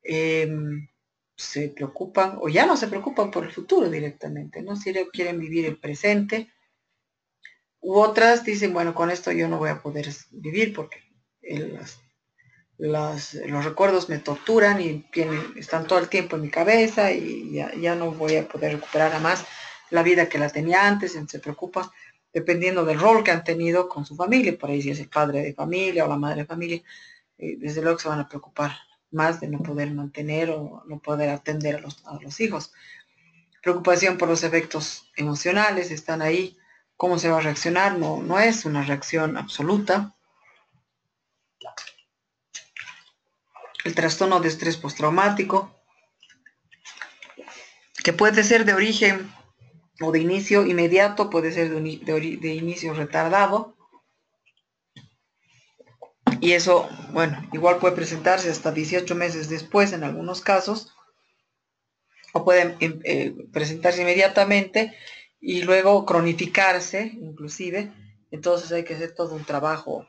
eh, se preocupan o ya no se preocupan por el futuro directamente, ¿no? Si quieren vivir el presente, u otras dicen, bueno, con esto yo no voy a poder vivir porque los recuerdos me torturan y están todo el tiempo en mi cabeza y ya no voy a poder recuperar a más la vida que la tenía antes, se preocupa dependiendo del rol que han tenido con su familia, por ahí si es el padre de familia o la madre de familia, desde luego se van a preocupar más de no poder mantener o no poder atender a los hijos. Preocupación por los efectos emocionales, están ahí, cómo se va a reaccionar, no es una reacción absoluta. El trastorno de estrés postraumático, que puede ser de origen o de inicio inmediato, puede ser de inicio retardado, y eso, bueno, igual puede presentarse hasta 18 meses después en algunos casos, o puede presentarse inmediatamente y luego cronificarse, inclusive. Entonces hay que hacer todo un trabajo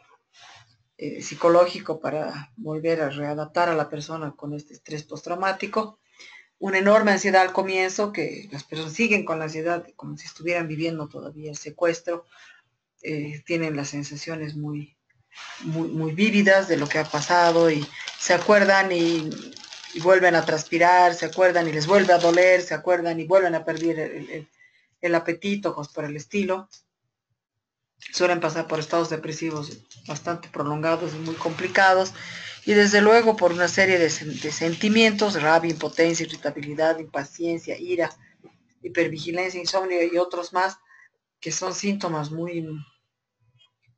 psicológico para volver a readaptar a la persona con este estrés postraumático. Una enorme ansiedad al comienzo, que las personas siguen con la ansiedad como si estuvieran viviendo todavía el secuestro, tienen las sensaciones muy vívidas de lo que ha pasado y se acuerdan y vuelven a transpirar, se acuerdan y les vuelve a doler, se acuerdan y vuelven a perder el apetito, cosas por el estilo. Suelen pasar por estados depresivos bastante prolongados y muy complicados, y desde luego por una serie de sentimientos, rabia, impotencia, irritabilidad, impaciencia, ira, hipervigilancia, insomnio y otros más, que son síntomas muy,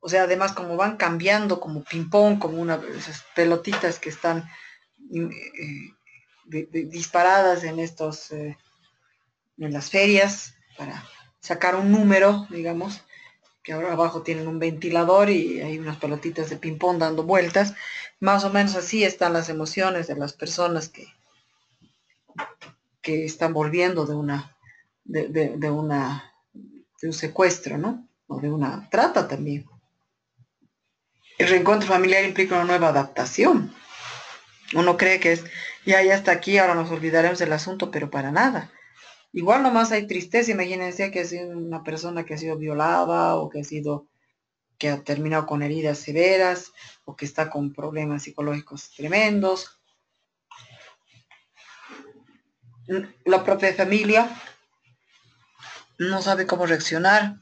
o sea, además como van cambiando como ping-pong, como esas pelotitas que están disparadas en las ferias para sacar un número, digamos, que ahora abajo tienen un ventilador y hay unas pelotitas de ping-pong dando vueltas. Más o menos así están las emociones de las personas que están volviendo de un secuestro, ¿no? O de una trata también. El reencuentro familiar implica una nueva adaptación. Uno cree que ya está aquí, ahora nos olvidaremos del asunto, pero para nada. Igual nomás hay tristeza, imagínense que ha sido una persona que ha sido violada o que ha terminado con heridas severas o que está con problemas psicológicos tremendos. La propia familia no sabe cómo reaccionar.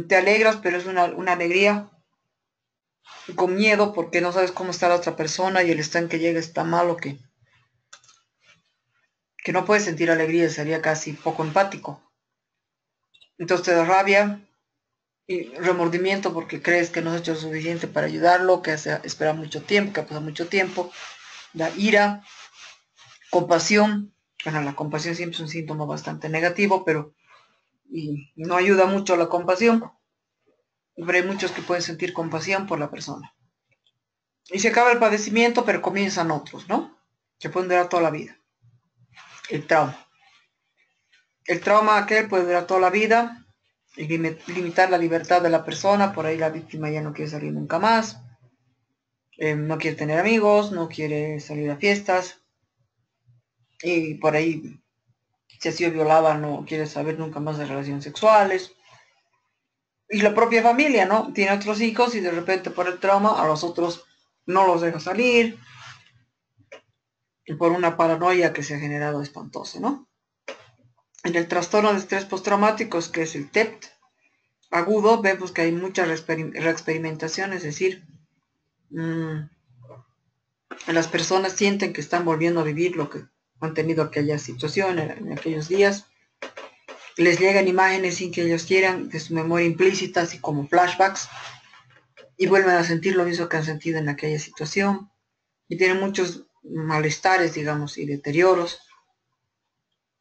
Te alegras, pero es una alegría con miedo porque no sabes cómo está la otra persona y el estado en que llega está malo que no puedes sentir alegría, sería casi poco empático. Entonces te da rabia y remordimiento porque crees que no has hecho lo suficiente para ayudarlo, que has esperado mucho tiempo, que ha pasado mucho tiempo. Da ira, compasión. Bueno, la compasión siempre es un síntoma bastante negativo, pero no ayuda mucho la compasión. Pero hay muchos que pueden sentir compasión por la persona. Y se acaba el padecimiento, pero comienzan otros, ¿no? Que pueden durar toda la vida. El trauma. El trauma aquel puede durar toda la vida y limitar la libertad de la persona. Por ahí la víctima ya no quiere salir nunca más. No quiere tener amigos, no quiere salir a fiestas. Y por ahí, si ha sido violada, no quiere saber nunca más de relaciones sexuales. Y la propia familia, ¿no? Tiene otros hijos y de repente por el trauma a los otros no los deja salir. Y por una paranoia que se ha generado espantosa, ¿no? En el trastorno de estrés postraumático, que es el TEPT agudo, vemos que hay mucha reexperimentación, es decir, las personas sienten que están volviendo a vivir lo que han tenido aquella situación en aquellos días. Les llegan imágenes sin que ellos quieran de su memoria implícita, así como flashbacks, y vuelven a sentir lo mismo que han sentido en aquella situación. Y tienen muchos malestares, digamos, y deterioros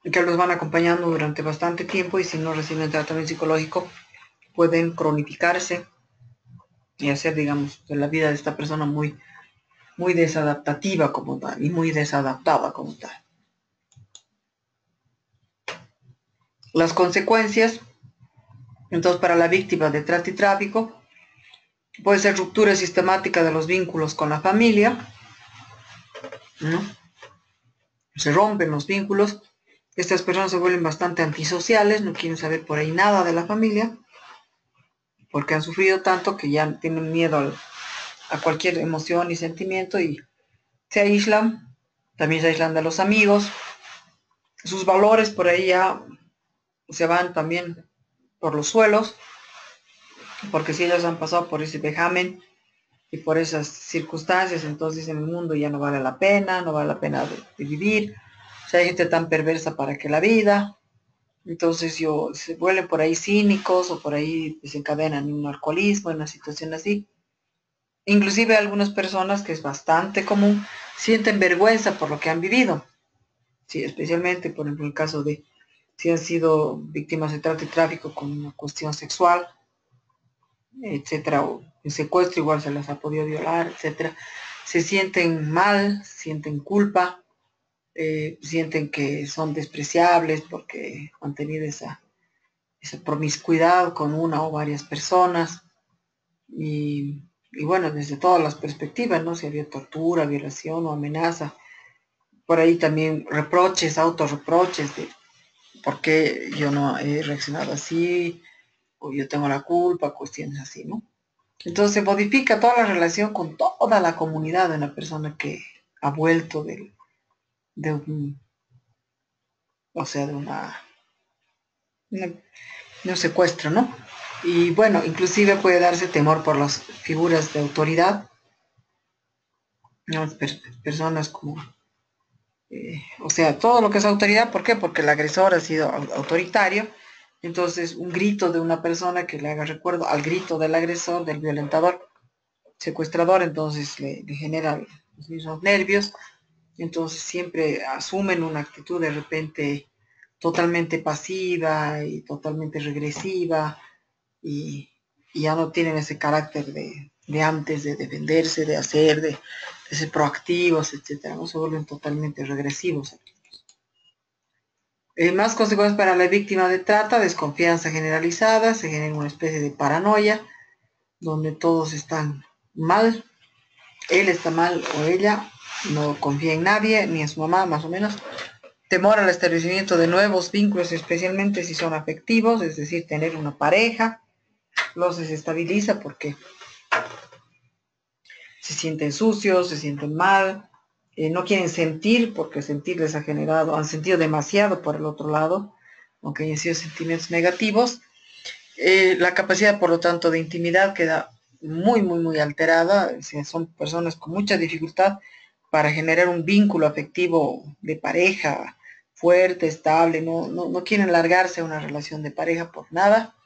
que los van acompañando durante bastante tiempo, y si no reciben tratamiento psicológico pueden cronificarse y hacer, digamos, de la vida de esta persona muy desadaptativa como tal y muy desadaptada como tal. Las consecuencias, entonces, para la víctima de trata y tráfico, puede ser ruptura sistemática de los vínculos con la familia, ¿no? Se rompen los vínculos, estas personas se vuelven bastante antisociales, no quieren saber por ahí nada de la familia, porque han sufrido tanto que ya tienen miedo a cualquier emoción y sentimiento y se aíslan, también se aíslan de los amigos, sus valores por ahí ya se van también por los suelos, porque si ellos han pasado por ese vejamen y por esas circunstancias, entonces en el mundo ya no vale la pena, no vale la pena de vivir, o sea, hay gente tan perversa para que la vida, entonces se vuelven por ahí cínicos o por ahí desencadenan un alcoholismo, en una situación así. Inclusive algunas personas, que es bastante común, sienten vergüenza por lo que han vivido, sí, especialmente por ejemplo en el caso de si han sido víctimas de trata y tráfico con una cuestión sexual, etcétera, o el secuestro igual se las ha podido violar, etcétera, se sienten mal, sienten culpa, sienten que son despreciables porque han tenido esa promiscuidad con una o varias personas, y bueno, desde todas las perspectivas, ¿no? Si había tortura, violación o amenaza, por ahí también reproches, autorreproches de por qué yo no he reaccionado así, o yo tengo la culpa, cuestiones así, ¿no? Entonces se modifica toda la relación con toda la comunidad de una persona que ha vuelto de un, o sea, una, de un secuestro, ¿no? Y bueno, inclusive puede darse temor por las figuras de autoridad, ¿no? Personas como, o sea, todo lo que es autoridad, ¿por qué? Porque el agresor ha sido autoritario, entonces un grito de una persona que le haga recuerdo al grito del agresor, del violentador, secuestrador, entonces le genera los mismos nervios, entonces siempre asumen una actitud de repente totalmente pasiva y totalmente regresiva, y, y ya no tienen ese carácter de antes, de defenderse, de hacer, de ser proactivos, etcétera, no se vuelven totalmente regresivos. Más consecuencias para la víctima de trata: desconfianza generalizada, se genera una especie de paranoia, donde todos están mal, él está mal o ella, no confía en nadie, ni en su mamá más o menos. Temor al establecimiento de nuevos vínculos, especialmente si son afectivos, es decir, tener una pareja, los desestabiliza porque se sienten sucios, se sienten mal, no quieren sentir porque sentir les ha generado, han sentido demasiado por el otro lado, aunque hayan sido sentimientos negativos. La capacidad, por lo tanto, de intimidad queda muy alterada, o sea, son personas con mucha dificultad para generar un vínculo afectivo de pareja fuerte, estable, no quieren largarse a una relación de pareja por nada.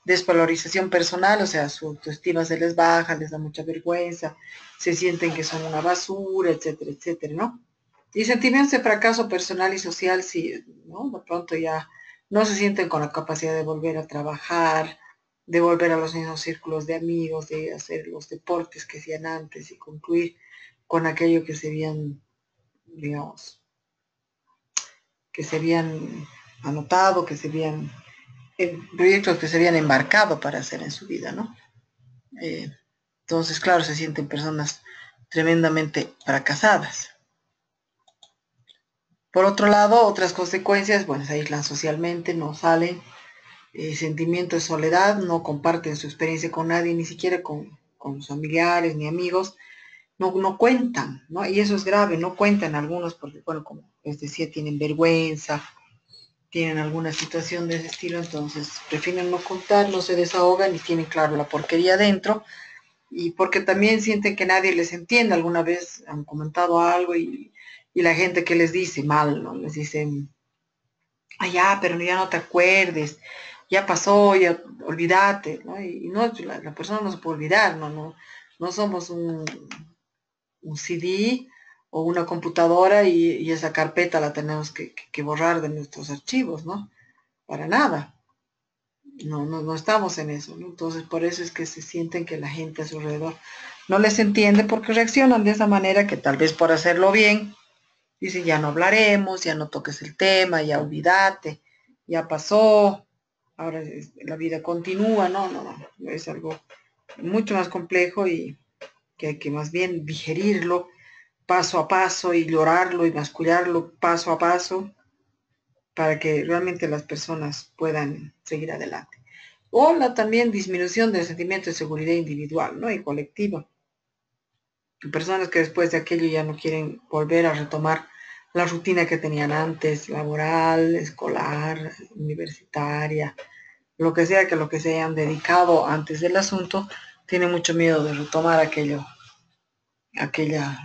Desvalorización personal, o sea, su autoestima se les baja, les da mucha vergüenza, se sienten que son una basura, etcétera, etcétera, ¿no? Y sentimientos de fracaso personal y social, sí, ¿no? De pronto ya no se sienten con la capacidad de volver a trabajar, de volver a los mismos círculos de amigos, de hacer los deportes que hacían antes y concluir con aquello que se habían, digamos, que se habían anotado, que se habían, proyectos que se habían embarcado para hacer en su vida, ¿no? Entonces, claro, se sienten personas tremendamente fracasadas. Por otro lado, otras consecuencias, bueno, se aíslan socialmente, no salen, sentimiento de soledad, no comparten su experiencia con nadie, ni siquiera con sus familiares ni amigos, no cuentan, ¿no? Y eso es grave, no cuentan algunos porque, bueno, como les decía, tienen vergüenza, tienen alguna situación de ese estilo, entonces prefieren no contar, no se desahogan y tienen claro la porquería dentro, y porque también sienten que nadie les entiende. Alguna vez han comentado algo y la gente que les dice mal, ¿no? Les dicen, ah, ya, pero ya no te acuerdes, ya pasó, ya olvídate, ¿no? Y no, la persona no se puede olvidar, no somos un CD o una computadora y esa carpeta la tenemos que borrar de nuestros archivos, ¿no? Para nada. No estamos en eso, ¿no? Entonces, por eso es que se sienten que la gente a su alrededor no les entiende porque reaccionan de esa manera que tal vez por hacerlo bien, dicen, ya no hablaremos, ya no toques el tema, ya olvídate, ya pasó, ahora la vida continúa, no, es algo mucho más complejo y que hay que más bien digerirlo paso a paso y llorarlo y mascullarlo paso a paso para que realmente las personas puedan seguir adelante. O la también disminución del sentimiento de seguridad individual, ¿no? Y colectiva. Personas que después de aquello ya no quieren volver a retomar la rutina que tenían antes, laboral, escolar, universitaria, lo que se hayan dedicado antes del asunto, tienen mucho miedo de retomar aquella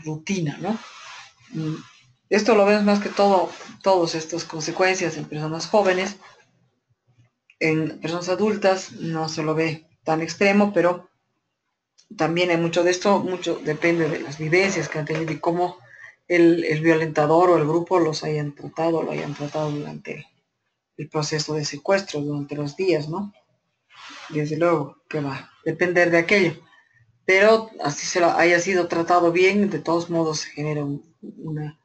rutina, ¿no? Esto lo vemos más que todo, todas estas consecuencias en personas jóvenes. En personas adultas no se lo ve tan extremo, pero también hay mucho de esto, mucho depende de las vivencias que han tenido y cómo el violentador o el grupo lo hayan tratado durante el proceso de secuestro, durante los días, ¿no? Desde luego que va a depender de aquello. Pero así se lo haya sido tratado bien, de todos modos se genera una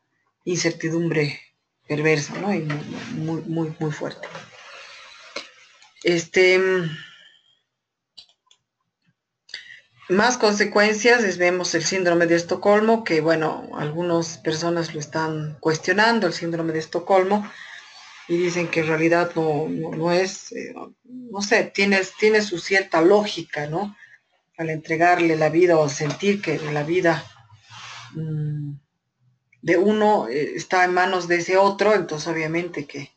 incertidumbre perversa, ¿no? Y muy fuerte. Más consecuencias vemos el síndrome de Estocolmo, que bueno, algunas personas lo están cuestionando, el síndrome de Estocolmo, y dicen que en realidad no es, no sé, tiene su cierta lógica, ¿no? Al entregarle la vida o sentir que la vida de uno está en manos de ese otro, entonces obviamente que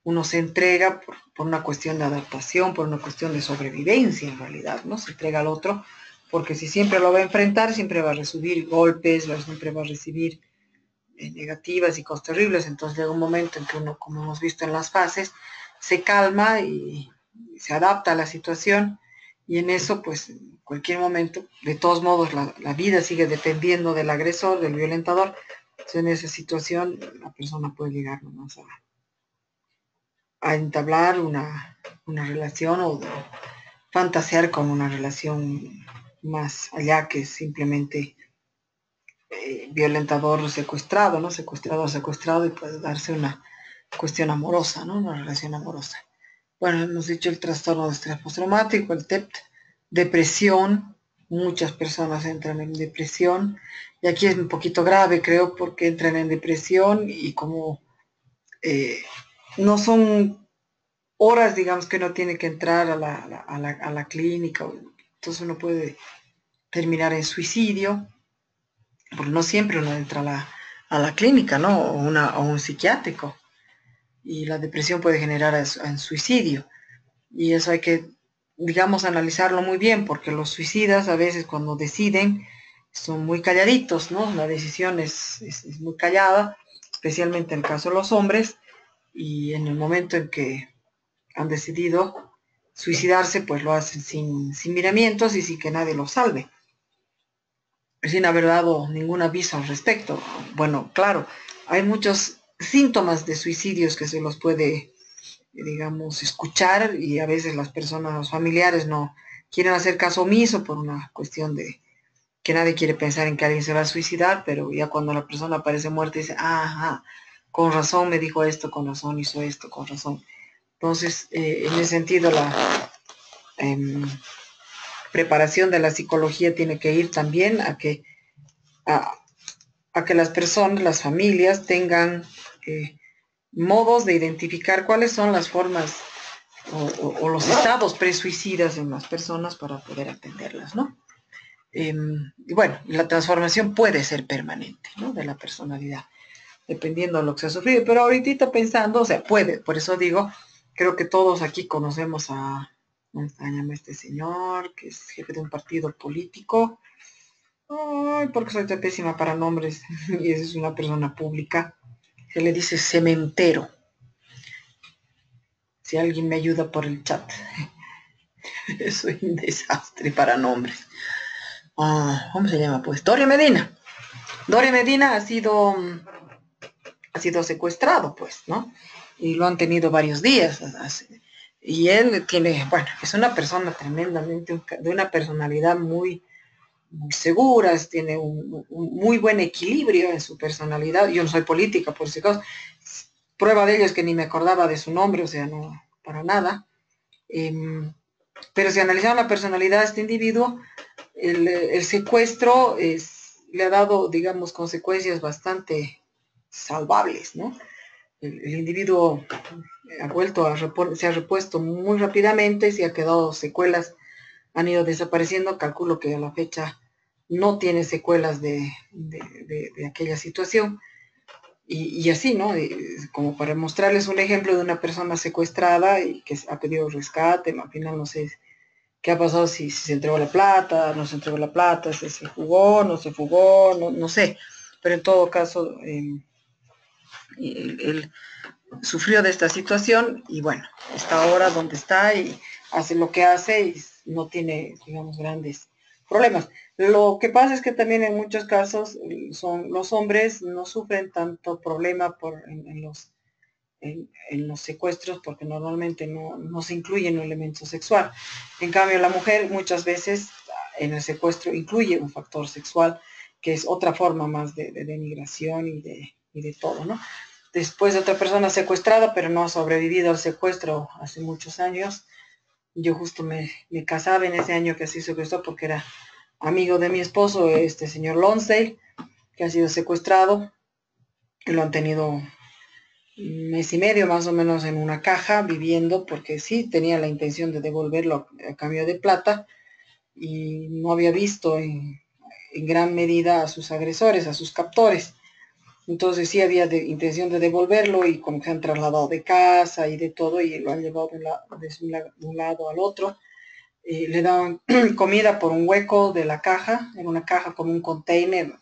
uno se entrega por una cuestión de adaptación, por una cuestión de sobrevivencia en realidad, ¿no? Se entrega al otro, porque si siempre lo va a enfrentar, siempre va a recibir golpes, siempre va a recibir negativas y cosas terribles, entonces llega un momento en que uno, como hemos visto en las fases, se calma y se adapta a la situación, y en eso, pues, en cualquier momento, de todos modos, la vida sigue dependiendo del agresor, del violentador, entonces en esa situación la persona puede llegar nomás a entablar una relación o de fantasear con una relación más allá que simplemente violentador secuestrado, ¿no? Secuestrado y puede darse una cuestión amorosa, ¿no? Una relación amorosa. Bueno, hemos dicho el trastorno de estrés postraumático, el TEPT, depresión, muchas personas entran en depresión y aquí es un poquito grave, creo, porque entran en depresión y como no son horas, digamos, que uno tiene que entrar a la clínica, entonces uno puede terminar en suicidio, porque no siempre uno entra a la clínica, ¿no? O un psiquiátrico, y la depresión puede generar en suicidio, y eso hay que, digamos, analizarlo muy bien, porque los suicidas a veces cuando deciden son muy calladitos, ¿no? La decisión es muy callada, especialmente en el caso de los hombres, y en el momento en que han decidido suicidarse, pues lo hacen sin miramientos y sin que nadie los salve, sin haber dado ningún aviso al respecto. Bueno, claro, hay muchos síntomas de suicidios que se los puede, digamos, escuchar, y a veces las personas, los familiares no quieren hacer caso omiso por una cuestión de que nadie quiere pensar en que alguien se va a suicidar, pero ya cuando la persona aparece muerta dice, ajá, con razón me dijo esto, con razón hizo esto, con razón. Entonces, en ese sentido, la preparación de la psicología tiene que ir también a, a que las personas, las familias tengan modos de identificar cuáles son las formas o los estados presuicidas en las personas para poder atenderlas, ¿no? Y bueno, la transformación puede ser permanente, ¿no? De la personalidad. dependiendo de lo que se ha sufrido. Pero ahorita pensando, o sea, puede, por eso digo, creo que todos aquí conocemos a, ¿cómo se llama este señor? Que es jefe de un partido político. Ay, porque soy tan pésima para nombres y es una persona pública. Se le dice cementero. Si alguien me ayuda por el chat. Soy un desastre para nombres. ¿Cómo se llama? Pues Doria Medina. Doria Medina ha sido secuestrado, pues, ¿no? Y lo han tenido varios días. Y él tiene, bueno, es una persona tremendamente, de una personalidad muy, muy segura, tiene un muy buen equilibrio en su personalidad. Yo no soy política, por si acaso. Prueba de ello es que ni me acordaba de su nombre, o sea, no, para nada. Pero si analizamos la personalidad de este individuo, el secuestro le ha dado, digamos, consecuencias bastante salvables, ¿no? El individuo se ha repuesto muy rápidamente, se ha quedado secuelas, han ido desapareciendo, calculo que a la fecha no tiene secuelas de aquella situación. Y así, ¿no? Como para mostrarles un ejemplo de una persona secuestrada y que ha pedido rescate, al final no sé qué ha pasado, si se entregó la plata, no se entregó la plata, si se fugó, no se fugó, no sé. Pero en todo caso, él sufrió de esta situación y bueno, está ahora donde está y hace lo que hace y no tiene, digamos, grandes problemas. Lo que pasa es que también en muchos casos los hombres no sufren tanto problema en los secuestros porque normalmente no se incluye en un elemento sexual. En cambio, la mujer muchas veces en el secuestro incluye un factor sexual que es otra forma más de denigración y de todo, ¿no? Después de otra persona secuestrada, pero no ha sobrevivido al secuestro hace muchos años. Yo justo me casaba en ese año que así secuestró porque era amigo de mi esposo, este señor Lonsdale, que ha sido secuestrado. Y lo han tenido un mes y medio más o menos en una caja viviendo porque sí tenía la intención de devolverlo a cambio de plata y no había visto en gran medida a sus agresores, a sus captores. Entonces sí había intención de devolverlo y como que han trasladado de casa y de todo y lo han llevado de un lado al otro. Le daban comida por un hueco de la caja, en una caja como un container,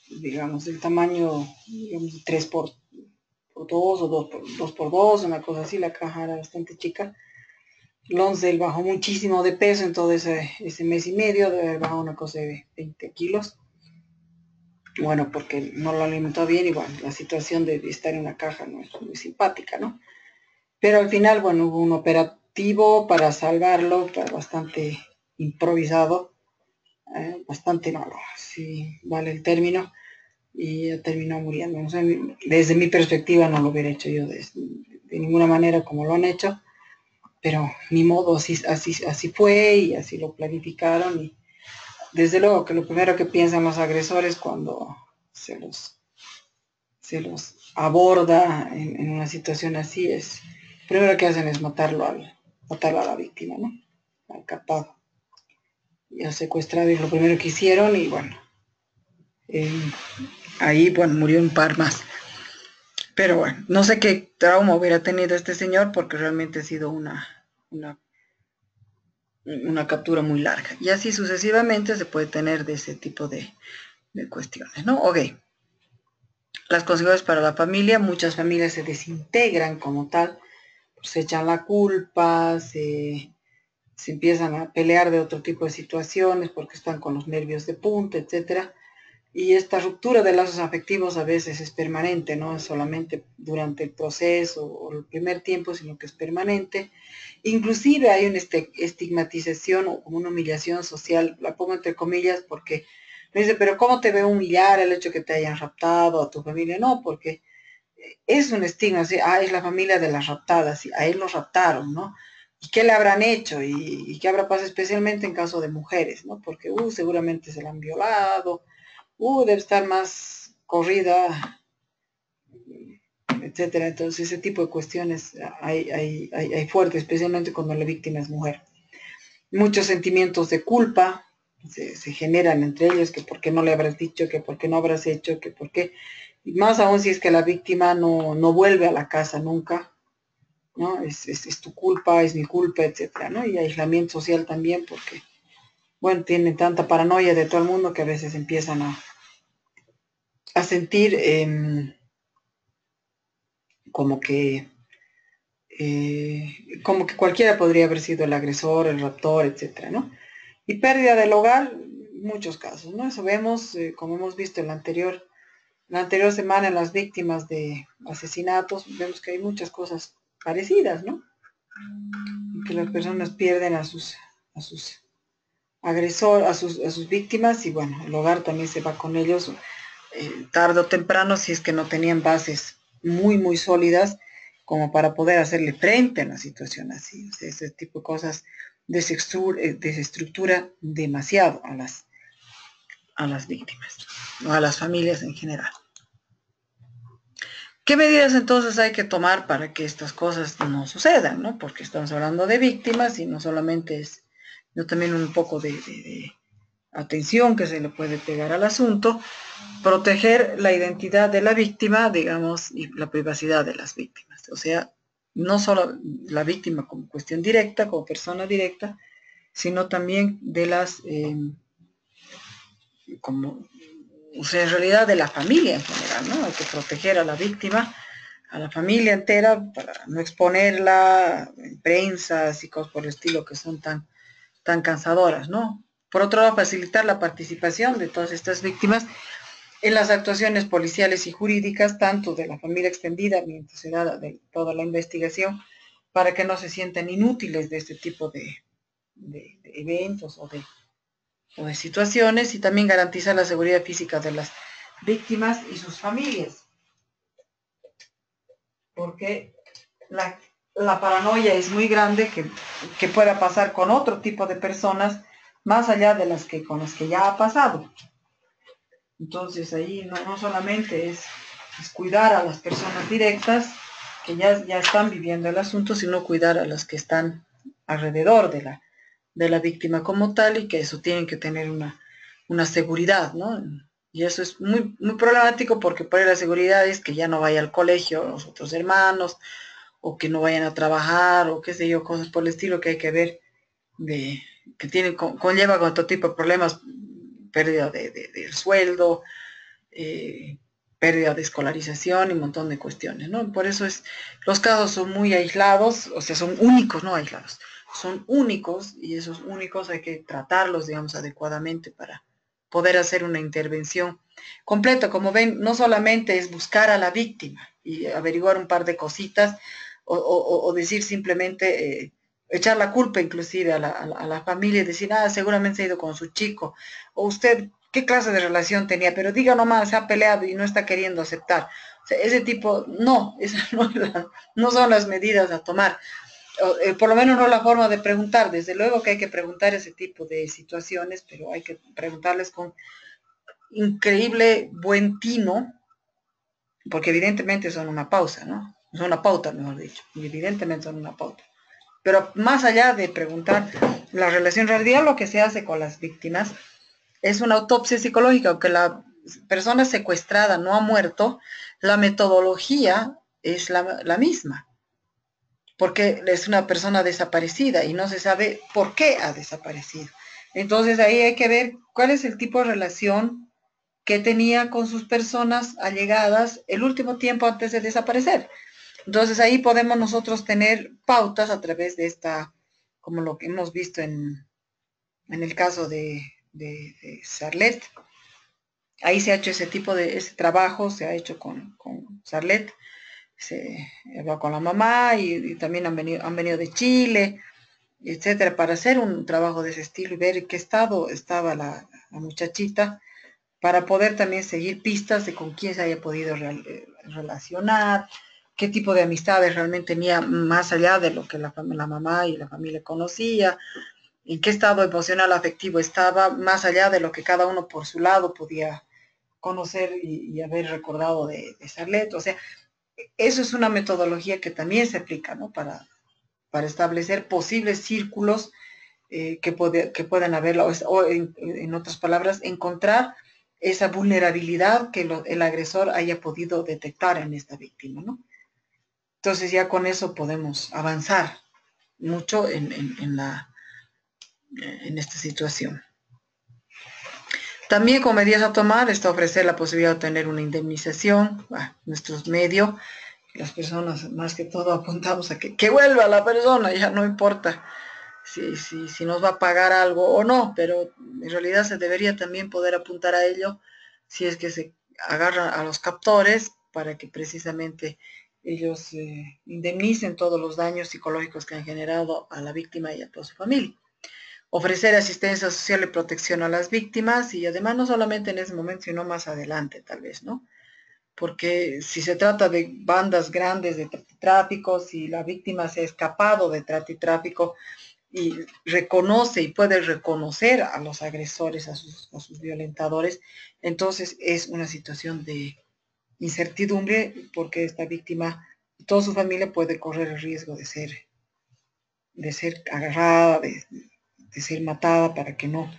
digamos, del tamaño, digamos, 3 por 2 o 2 por 2, una cosa así, la caja era bastante chica. Lonsdale bajó muchísimo de peso en todo ese mes y medio, de haber bajado una cosa de 20 kilos. Bueno, porque no lo alimentó bien y bueno, la situación de estar en una caja no es muy simpática, ¿no? Pero al final, bueno, hubo un operativo para salvarlo, bastante improvisado, bastante malo, si vale el término, y terminó muriendo. O sea, desde mi perspectiva no lo hubiera hecho yo de ninguna manera como lo han hecho, pero ni modo, así fue y así lo planificaron y desde luego que lo primero que piensan los agresores cuando se los aborda en una situación así es, primero que hacen es matarlo a la víctima, ¿no? Al capaz y al secuestrado es lo primero que hicieron y bueno, eh, ahí bueno, murió un par más. Pero bueno, no sé qué trauma hubiera tenido este señor porque realmente ha sido una captura muy larga. Y así sucesivamente se puede tener de ese tipo de cuestiones, ¿no? Ok. Las consecuencias para la familia, muchas familias se desintegran como tal, se echan la culpa, se empiezan a pelear de otro tipo de situaciones porque están con los nervios de punta, etcétera. Y esta ruptura de lazos afectivos a veces es permanente, no es solamente durante el proceso o el primer tiempo, sino que es permanente. Inclusive hay una estigmatización o como una humillación social, la pongo entre comillas porque me dice, pero ¿cómo te ve humillar el hecho que te hayan raptado a tu familia? No, porque es un estigma, así, es la familia de las raptadas, y a él lo raptaron, ¿no? ¿Y qué le habrán hecho? ¿Y qué habrá pasado especialmente en caso de mujeres, ¿no? Porque seguramente se la han violado, debe estar más corrida, etcétera. Entonces, ese tipo de cuestiones hay fuerte, especialmente cuando la víctima es mujer. Muchos sentimientos de culpa se generan entre ellos, que por qué no le habrás dicho, que por qué no habrás hecho, que por qué. más aún si es que la víctima no vuelve a la casa nunca, ¿no? Es tu culpa, es mi culpa, etcétera, ¿no? Y aislamiento social también porque, bueno, tienen tanta paranoia de todo el mundo que a veces empiezan a sentir como que como que cualquiera podría haber sido el agresor, el raptor, etcétera, ¿no? Y pérdida del hogar, muchos casos, ¿no? Eso vemos, como hemos visto en la anterior semana en las víctimas de asesinatos, vemos que hay muchas cosas parecidas, ¿no? Que las personas pierden a sus a sus víctimas y bueno, el hogar también se va con ellos tarde o temprano si es que no tenían bases muy sólidas como para poder hacerle frente a una situación así. O sea, ese tipo de cosas desestructura demasiado a las víctimas o a las familias en general. ¿Qué medidas entonces hay que tomar para que estas cosas no sucedan, ¿no? Porque estamos hablando de víctimas y no solamente es, no también un poco de atención que se le puede pegar al asunto, proteger la identidad de la víctima, digamos, y la privacidad de las víctimas. O sea, no solo la víctima como cuestión directa, como persona directa, sino también de las, como, o sea, en realidad de la familia en general, ¿no? Hay que proteger a la víctima, a la familia entera, para no exponerla en prensas y cosas por el estilo que son tan cansadoras, ¿no? Por otro lado, facilitar la participación de todas estas víctimas en las actuaciones policiales y jurídicas, tanto de la familia extendida, mientras se da de toda la investigación, para que no se sientan inútiles de este tipo de eventos o de situaciones, y también garantizar la seguridad física de las víctimas y sus familias, porque la paranoia es muy grande que pueda pasar con otro tipo de personas más allá de las que con las que ya ha pasado. Entonces ahí no solamente es cuidar a las personas directas que ya están viviendo el asunto, sino cuidar a las que están alrededor de la víctima como tal y que eso tienen que tener una seguridad, ¿no? Y eso es muy problemático porque por ahí la seguridad es que ya no vaya al colegio los otros hermanos o que no vayan a trabajar o qué sé yo, cosas por el estilo que hay que ver de que conlleva con todo tipo de problemas, pérdida del sueldo, eh, pérdida de escolarización y un montón de cuestiones, ¿no? Por eso los casos son muy aislados, o sea, son únicos, no aislados, son únicos y esos únicos hay que tratarlos, digamos, adecuadamente para poder hacer una intervención completa. Como ven, no solamente es buscar a la víctima y averiguar un par de cositas o decir simplemente, echar la culpa inclusive a la familia y decir, seguramente se ha ido con su chico, o usted qué clase de relación tenía, pero diga nomás, se ha peleado y no está queriendo aceptar. O sea, ese tipo, no, esas no son las medidas a tomar. Por lo menos no la forma de preguntar. Desde luego que hay que preguntar ese tipo de situaciones, pero hay que preguntarles con increíble buen tino, porque evidentemente son una pausa, ¿no? Son una pauta, mejor dicho, y evidentemente son una pauta. Pero más allá de preguntar la relación real, lo que se hace con las víctimas es una autopsia psicológica, aunque la persona secuestrada no ha muerto, la metodología es la misma, porque es una persona desaparecida y no se sabe por qué ha desaparecido. Entonces ahí hay que ver cuál es el tipo de relación que tenía con sus personas allegadas el último tiempo antes de desaparecer. Entonces ahí podemos nosotros tener pautas a través de esta, como lo que hemos visto en el caso de Sarlet. Ahí se ha hecho ese trabajo, se ha hecho con Sarlet, se va con la mamá y también han venido de Chile, etcétera, para hacer un trabajo de ese estilo y ver en qué estado estaba la muchachita, para poder también seguir pistas de con quién se haya podido relacionar, qué tipo de amistades realmente tenía más allá de lo que la mamá y la familia conocía, en qué estado emocional afectivo estaba, más allá de lo que cada uno por su lado podía conocer y haber recordado de Sarlet. O sea, eso es una metodología que también se aplica, ¿no? Para establecer posibles círculos que puedan haberla, o en otras palabras, encontrar esa vulnerabilidad que el agresor haya podido detectar en esta víctima, ¿no? Entonces ya con eso podemos avanzar mucho en esta situación. También con medidas a tomar está ofrecer la posibilidad de obtener una indemnización a nuestros medios. Las personas más que todo apuntamos a que vuelva la persona, ya no importa si nos va a pagar algo o no, pero en realidad se debería también poder apuntar a ello si es que se agarra a los captores para que precisamente ellos indemnicen todos los daños psicológicos que han generado a la víctima y a toda su familia. Ofrecer asistencia social y protección a las víctimas y además no solamente en ese momento, sino más adelante tal vez, ¿no? Porque si se trata de bandas grandes de tráfico, si la víctima se ha escapado de tráfico y reconoce y puede reconocer a los agresores, a sus violentadores, entonces es una situación de incertidumbre porque esta víctima y toda su familia puede correr el riesgo de ser agarrada, de ser matada para que no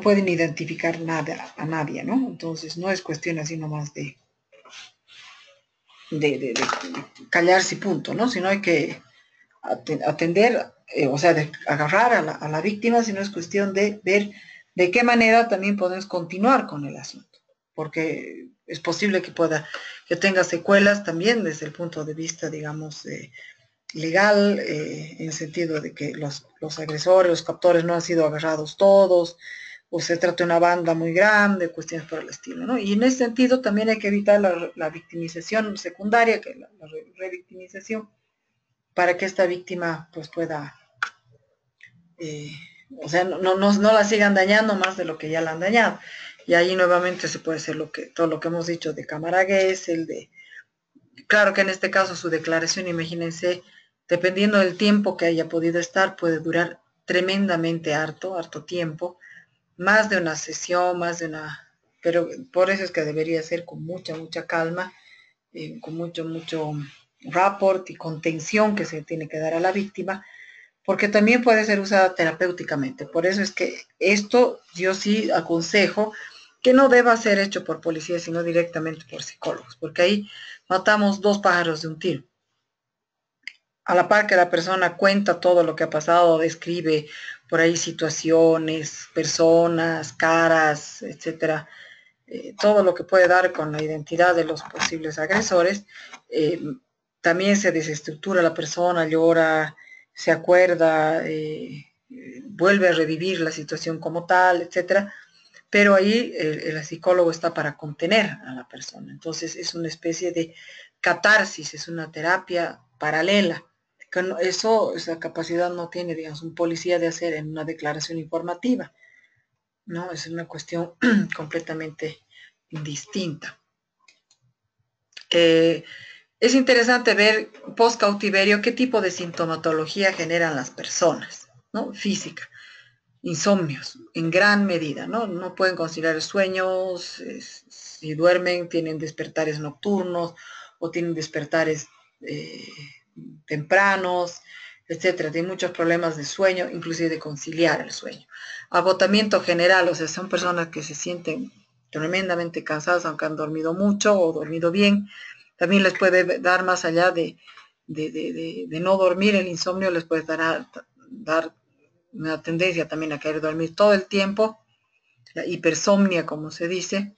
pueden identificar nada a nadie, ¿no? Entonces no es cuestión así nomás de callarse y punto, ¿no? Sino hay que atender, o sea, de agarrar a la víctima, sino es cuestión de ver de qué manera también podemos continuar con el asunto, porque es posible que tenga secuelas también desde el punto de vista, digamos, legal, en el sentido de que los agresores, los captores no han sido agarrados todos, o se trata de una banda muy grande, cuestiones por el estilo, ¿no? Y en ese sentido también hay que evitar la victimización secundaria, que es la revictimización, para que esta víctima pues pueda, eh, o sea, no la sigan dañando más de lo que ya la han dañado. Y ahí nuevamente se puede hacer todo lo que hemos dicho de Cámara Gesell, claro que en este caso su declaración, imagínense, dependiendo del tiempo que haya podido estar, puede durar tremendamente harto tiempo, más de una sesión, pero por eso es que debería ser con mucha calma, con mucho rapport y contención que se tiene que dar a la víctima, porque también puede ser usada terapéuticamente. Por eso es que esto yo sí aconsejo que no deba ser hecho por policías, sino directamente por psicólogos, porque ahí matamos dos pájaros de un tiro. A la par que la persona cuenta todo lo que ha pasado, describe por ahí situaciones, personas, caras, etcétera, todo lo que puede dar con la identidad de los posibles agresores, eh, también se desestructura la persona, llora, se acuerda, vuelve a revivir la situación como tal, etcétera, pero ahí el psicólogo está para contener a la persona. Entonces es una especie de catarsis, es una terapia paralela. Esa capacidad no tiene, digamos, un policía de hacer en una declaración informativa, ¿no? Es una cuestión completamente distinta. Es interesante ver post cautiverio qué tipo de sintomatología generan las personas, ¿no? Física. Insomnios, en gran medida, ¿no? No pueden conciliar sueños, si duermen tienen despertares nocturnos o tienen despertares eh, tempranos, etcétera. Tienen muchos problemas de sueño, inclusive de conciliar el sueño. Agotamiento general, o sea, son personas que se sienten tremendamente cansadas aunque han dormido mucho o dormido bien. También les puede dar más allá de no dormir, el insomnio les puede dar una tendencia también a querer dormir todo el tiempo, la hipersomnia, como se dice.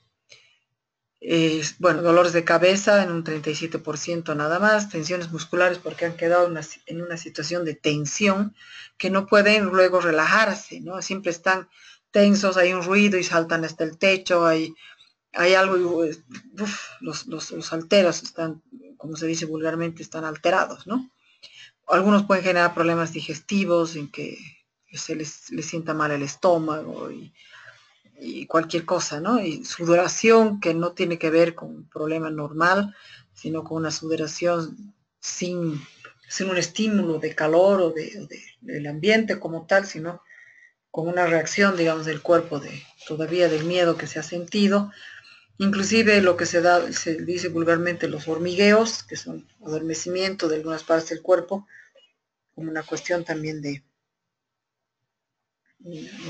Bueno, dolores de cabeza en un 37% nada más, tensiones musculares porque han quedado en una situación de tensión que no pueden luego relajarse, ¿no? Siempre están tensos, hay un ruido y saltan hasta el techo, hay algo, los alteros están, como se dice vulgarmente, están alterados, ¿no? Algunos pueden generar problemas digestivos en que les sienta mal el estómago y cualquier cosa, ¿no? Y sudoración que no tiene que ver con un problema normal, sino con una sudoración sin un estímulo de calor o del ambiente como tal, sino con una reacción, digamos, del cuerpo todavía del miedo que se ha sentido. Inclusive lo que se dice vulgarmente los hormigueos, que son adormecimiento de algunas partes del cuerpo, como una cuestión también de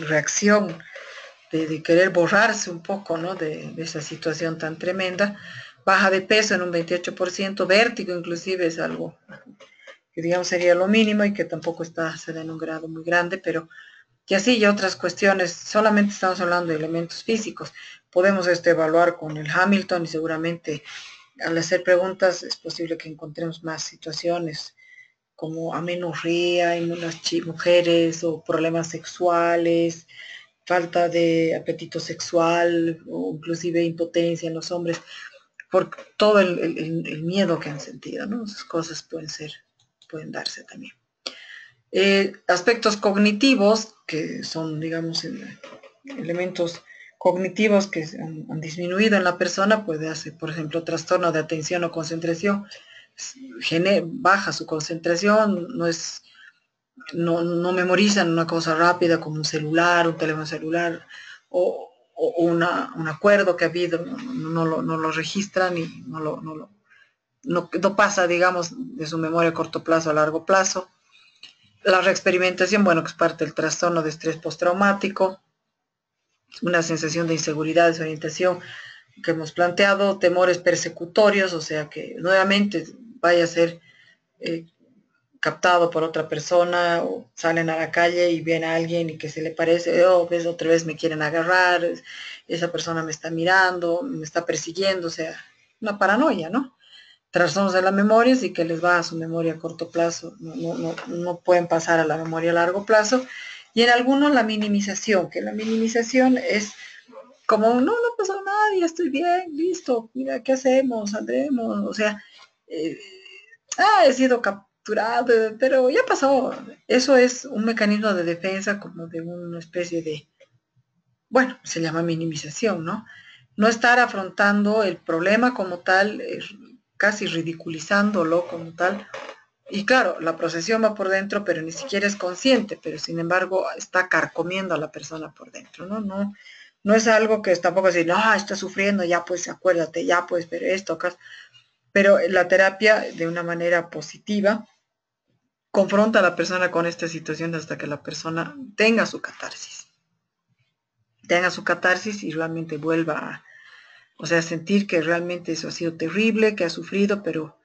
reacción de querer borrarse un poco, ¿no? De esa situación tan tremenda. Baja de peso en un 28%, vértigo inclusive es algo que digamos sería lo mínimo y que tampoco está se da en un grado muy grande, pero que así y otras cuestiones, solamente estamos hablando de elementos físicos. Podemos evaluar con el Hamilton y seguramente al hacer preguntas es posible que encontremos más situaciones como amenorrea en las mujeres o problemas sexuales, falta de apetito sexual o inclusive impotencia en los hombres por todo el miedo que han sentido, ¿no? Esas cosas pueden darse también. Aspectos cognitivos, que son, digamos, elementos cognitivos que han disminuido en la persona, puede hacer, por ejemplo, trastorno de atención o concentración, baja su concentración, no memorizan una cosa rápida como un celular, un teléfono celular, o un acuerdo que ha habido, no lo registran y no pasa, digamos, de su memoria a corto plazo a largo plazo. La reexperimentación, bueno, que es parte del trastorno de estrés postraumático, una sensación de inseguridad, desorientación que hemos planteado, temores persecutorios, o sea, que nuevamente vaya a ser captado por otra persona, o salen a la calle y ven a alguien y que se le parece, oh, ves, otra vez me quieren agarrar, esa persona me está mirando, me está persiguiendo, o sea, una paranoia, ¿no? Trastornos de la memoria, y que les va a su memoria a corto plazo, no pueden pasar a la memoria a largo plazo, y en algunos la minimización, que la minimización es como, no pasó nada, ya estoy bien, listo, mira, ¿qué hacemos? Saldremos, o sea, eh, he sido capturado, pero ya pasó. Eso es un mecanismo de defensa como de una especie de, bueno, se llama minimización, ¿no? No estar afrontando el problema como tal, casi ridiculizándolo como tal. Y claro, la procesión va por dentro, pero ni siquiera es consciente, pero sin embargo está carcomiendo a la persona por dentro, ¿no? No es algo que tampoco decir, no, está sufriendo, ya pues acuérdate, ya pues, pero esto, acá. Pero la terapia de una manera positiva confronta a la persona con esta situación hasta que la persona tenga su catarsis y realmente vuelva a, o sea, sentir que realmente eso ha sido terrible, que ha sufrido, pero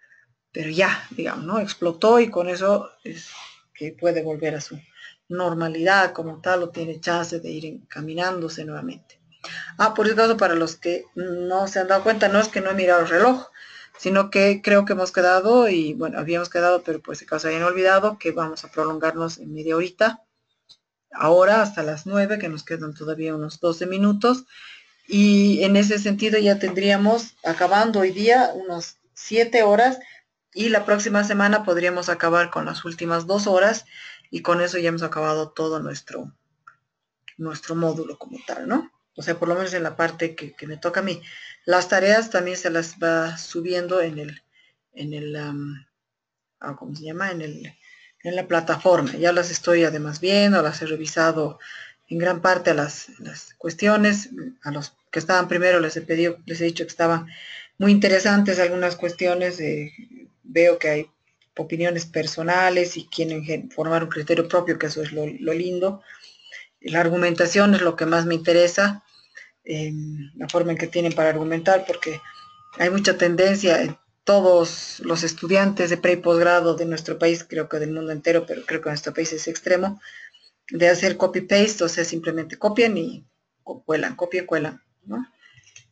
ya, digamos, ¿no? Explotó y con eso es que puede volver a su normalidad como tal o tiene chance de ir encaminándose nuevamente. Por si acaso, para los que no se han dado cuenta, no es que no he mirado el reloj, sino que creo que hemos quedado, y bueno, habíamos quedado, pero por si acaso hayan olvidado, que vamos a prolongarnos en media horita, ahora hasta las 9, que nos quedan todavía unos 12 minutos, y en ese sentido ya tendríamos, acabando hoy día, unos 7 horas, y la próxima semana podríamos acabar con las últimas 2 horas, y con eso ya hemos acabado todo nuestro módulo como tal, ¿no? O sea, por lo menos en la parte que me toca a mí. Las tareas también se las va subiendo ¿cómo se llama? En la plataforma. Ya las estoy además viendo, las he revisado en gran parte a las cuestiones. A los que estaban primero les he dicho que estaban muy interesantes algunas cuestiones. Veo que hay opiniones personales y quieren formar un criterio propio, que eso es lo lindo. La argumentación es lo que más me interesa, la forma en que tienen para argumentar, porque hay mucha tendencia en todos los estudiantes de pre y posgrado de nuestro país, creo que del mundo entero, pero creo que en nuestro país es extremo, de hacer copy-paste, o sea, simplemente copian y cuelan, copian, cuelan, ¿no?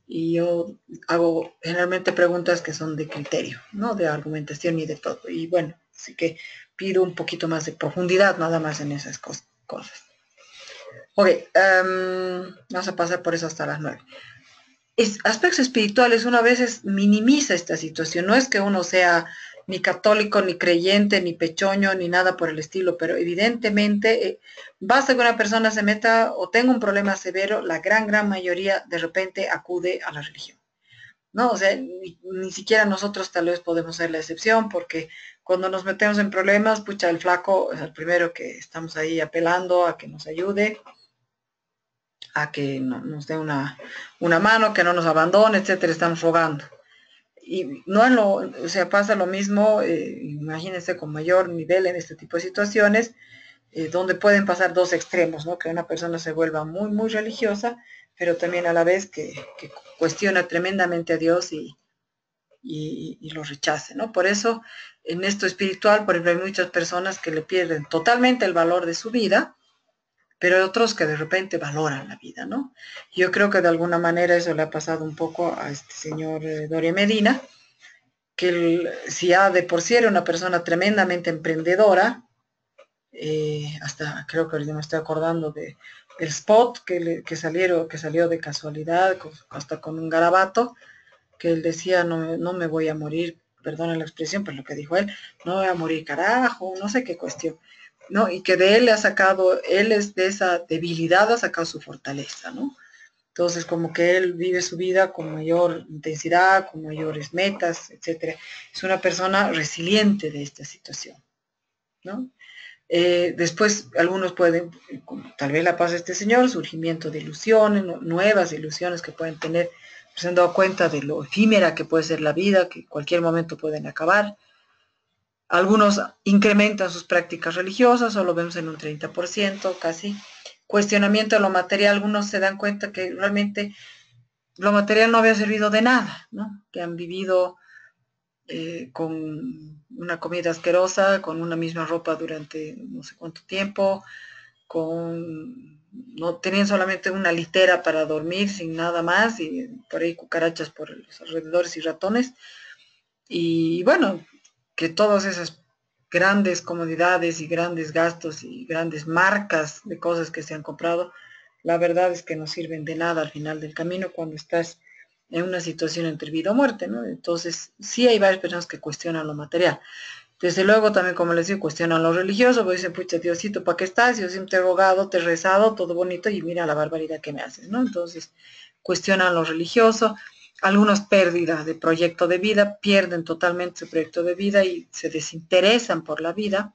Y yo hago generalmente preguntas que son de criterio, ¿no? De argumentación y de todo. Y bueno, así que pido un poquito más de profundidad nada más en esas cosas. Ok, vamos a pasar por eso hasta las 9. Aspectos espirituales, uno a veces minimiza esta situación. No es que uno sea ni católico, ni creyente, ni pechoño, ni nada por el estilo, pero evidentemente basta que una persona se meta o tenga un problema severo, la gran mayoría de repente acude a la religión, ¿no? O sea, ni siquiera nosotros tal vez podemos ser la excepción, porque cuando nos metemos en problemas, pucha, el flaco es el primero que estamos ahí apelando a que nos ayude, a que nos dé una mano, que no nos abandone, etcétera, estamos rogando. Y no es o sea, pasa lo mismo, imagínense con mayor nivel en este tipo de situaciones, donde pueden pasar dos extremos, ¿no? Que una persona se vuelva muy, muy religiosa, pero también a la vez que cuestiona tremendamente a Dios y lo rechace, ¿no? Por eso, en esto espiritual, por ejemplo, hay muchas personas que le pierden totalmente el valor de su vida, pero hay otros que de repente valoran la vida, ¿no? Yo creo que de alguna manera eso le ha pasado un poco a este señor Doria Medina, que si ya de por sí era una persona tremendamente emprendedora, hasta creo que ahorita me estoy acordando del spot que salió de casualidad, hasta con un garabato, que él decía, no, no me voy a morir, perdona la expresión, pero lo que dijo él, no voy a morir carajo, no sé qué cuestión, ¿no? Y que de él le ha sacado, él es de esa debilidad, ha sacado su fortaleza, ¿no? Entonces, como que él vive su vida con mayor intensidad, con mayores metas, etcétera. Es una persona resiliente de esta situación, ¿no? Después, algunos pueden, tal vez la pasa este señor, surgimiento de ilusiones, nuevas ilusiones que pueden tener, se han dado cuenta de lo efímera que puede ser la vida, que en cualquier momento pueden acabar. Algunos incrementan sus prácticas religiosas, solo vemos en un 30%, casi. Cuestionamiento de lo material, algunos se dan cuenta que realmente lo material no había servido de nada, ¿no? Que han vivido con una comida asquerosa, con una misma ropa durante no sé cuánto tiempo, no tenían solamente una litera para dormir sin nada más y por ahí cucarachas por los alrededores y ratones. Y bueno, que todas esas grandes comodidades y grandes gastos y grandes marcas de cosas que se han comprado, la verdad es que no sirven de nada al final del camino cuando estás en una situación entre vida o muerte, ¿no? Entonces, sí hay varias personas que cuestionan lo material. Desde luego también, como les digo, cuestionan lo religioso, pues dicen, pucha, Diosito, ¿para qué estás? Yo siempre te he rogado, te he rezado, todo bonito, y mira la barbaridad que me haces, ¿no? Entonces, cuestionan lo religioso, algunos pérdidas de proyecto de vida, pierden totalmente su proyecto de vida y se desinteresan por la vida,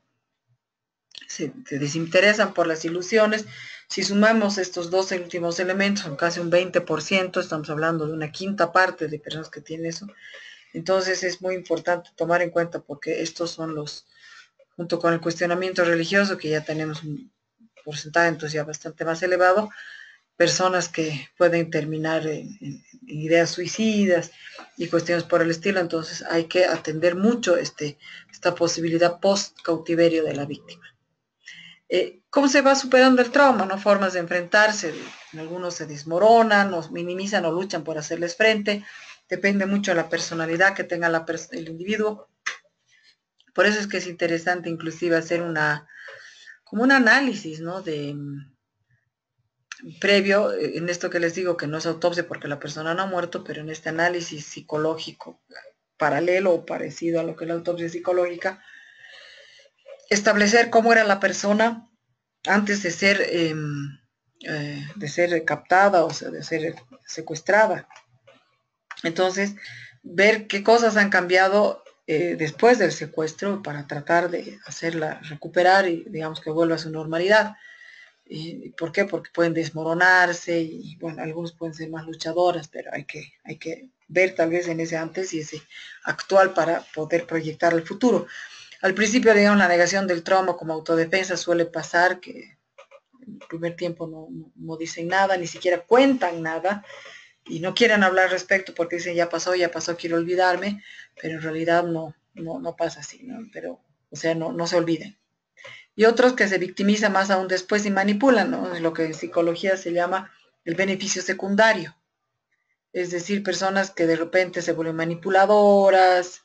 se desinteresan por las ilusiones. Si sumamos estos dos últimos elementos, son casi un 20%, estamos hablando de una quinta parte de personas que tienen eso. Entonces es muy importante tomar en cuenta porque estos son los, junto con el cuestionamiento religioso, que ya tenemos un porcentaje entonces ya bastante más elevado, personas que pueden terminar en ideas suicidas y cuestiones por el estilo. Entonces hay que atender mucho esta posibilidad post-cautiverio de la víctima. ¿Cómo se va superando el trauma? ¿No? Formas de enfrentarse, algunos se desmoronan, o minimizan o luchan por hacerles frente, depende mucho de la personalidad que tenga el individuo. Por eso es que es interesante inclusive hacer como un análisis, ¿no? Previo, en esto que les digo, que no es autopsia porque la persona no ha muerto, pero en este análisis psicológico paralelo o parecido a lo que es la autopsia psicológica, establecer cómo era la persona antes de ser captada, o sea, de ser secuestrada. Entonces, ver qué cosas han cambiado después del secuestro para tratar de hacerla recuperar y digamos que vuelva a su normalidad. ¿Por qué? Porque pueden desmoronarse y bueno, algunos pueden ser más luchadoras, pero hay que ver tal vez en ese antes y ese actual para poder proyectar el futuro. Al principio, digamos, la negación del trauma como autodefensa suele pasar que en el primer tiempo no dicen nada, ni siquiera cuentan nada y no quieren hablar al respecto porque dicen ya pasó, quiero olvidarme, pero en realidad no pasa así, ¿no? Pero, o sea, no se olviden. Y otros que se victimizan más aún después y manipulan, ¿no? Es lo que en psicología se llama el beneficio secundario. Es decir, personas que de repente se vuelven manipuladoras,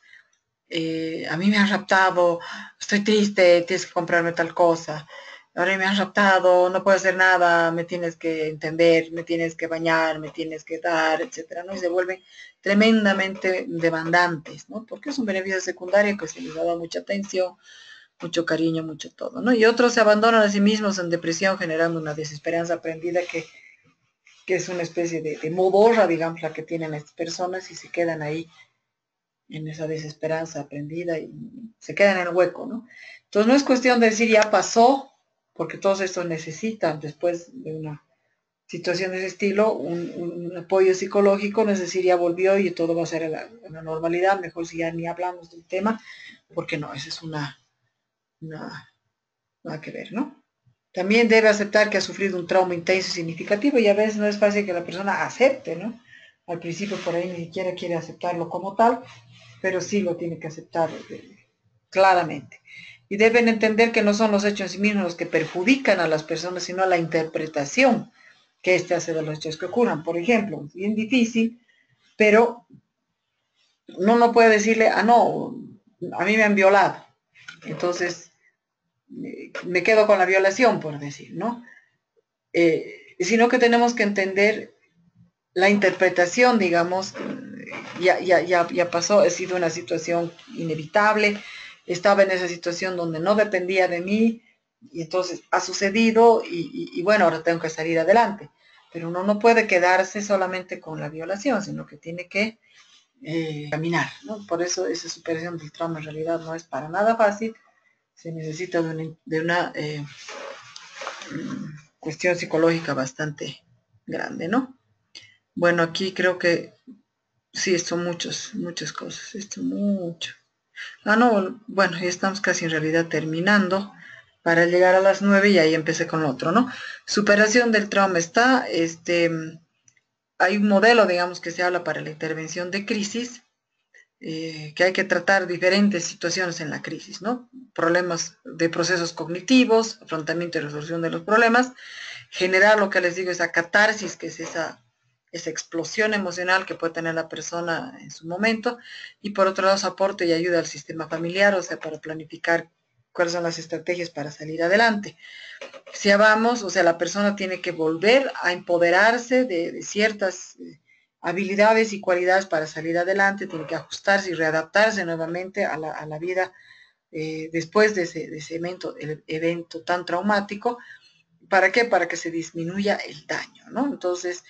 a mí me han raptado, estoy triste, tienes que comprarme tal cosa, ahora me han raptado, no puedo hacer nada, me tienes que entender, me tienes que bañar, me tienes que dar, etcétera, ¿no? Y se vuelven tremendamente demandantes, ¿no? Porque es un beneficio secundario que se les ha dado mucha atención, mucho cariño, mucho todo, ¿no? Y otros se abandonan a sí mismos en depresión, generando una desesperanza aprendida que es una especie de modorra, digamos, la que tienen estas personas y se quedan ahí en esa desesperanza aprendida y se quedan en el hueco, ¿no? Entonces no es cuestión de decir ya pasó, porque todos estos necesitan después de una situación de ese estilo un apoyo psicológico, no es decir ya volvió y todo va a ser a la normalidad, mejor si ya ni hablamos del tema, porque no, esa es una nada que ver, ¿no? También debe aceptar que ha sufrido un trauma intenso y significativo y a veces no es fácil que la persona acepte, ¿no? Al principio por ahí ni siquiera quiere aceptarlo como tal, pero sí lo tiene que aceptar claramente. Y deben entender que no son los hechos en sí mismos los que perjudican a las personas, sino la interpretación que éste hace de los hechos que ocurran. Por ejemplo, es bien difícil, pero uno no puede decirle, ah, no, a mí me han violado. Entonces, me quedo con la violación, por decir, ¿no? Sino que tenemos que entender la interpretación, digamos, ya pasó, ha sido una situación inevitable, estaba en esa situación donde no dependía de mí, y entonces ha sucedido, y bueno, ahora tengo que salir adelante. Pero uno no puede quedarse solamente con la violación, sino que tiene que caminar, ¿no? Por eso esa superación del trauma en realidad no es para nada fácil, se necesita de una cuestión psicológica bastante grande, ¿no? Bueno, aquí creo que sí, son muchas cosas, esto mucho. Ah, no, bueno, ya estamos casi en realidad terminando para llegar a las 9 y ahí empecé con lo otro, ¿no? Superación del trauma está, hay un modelo, digamos, que se habla para la intervención de crisis, que hay que tratar diferentes situaciones en la crisis, ¿no? Problemas de procesos cognitivos, afrontamiento y resolución de los problemas, generar lo que les digo, esa catarsis, que es esa explosión emocional que puede tener la persona en su momento, y por otro lado, soporte y ayuda al sistema familiar, o sea, para planificar cuáles son las estrategias para salir adelante. Si vamos, o sea, la persona tiene que volver a empoderarse de ciertas habilidades y cualidades para salir adelante, tiene que ajustarse y readaptarse nuevamente a la vida después de ese evento tan traumático. ¿Para qué? Para que se disminuya el daño, ¿no? Entonces,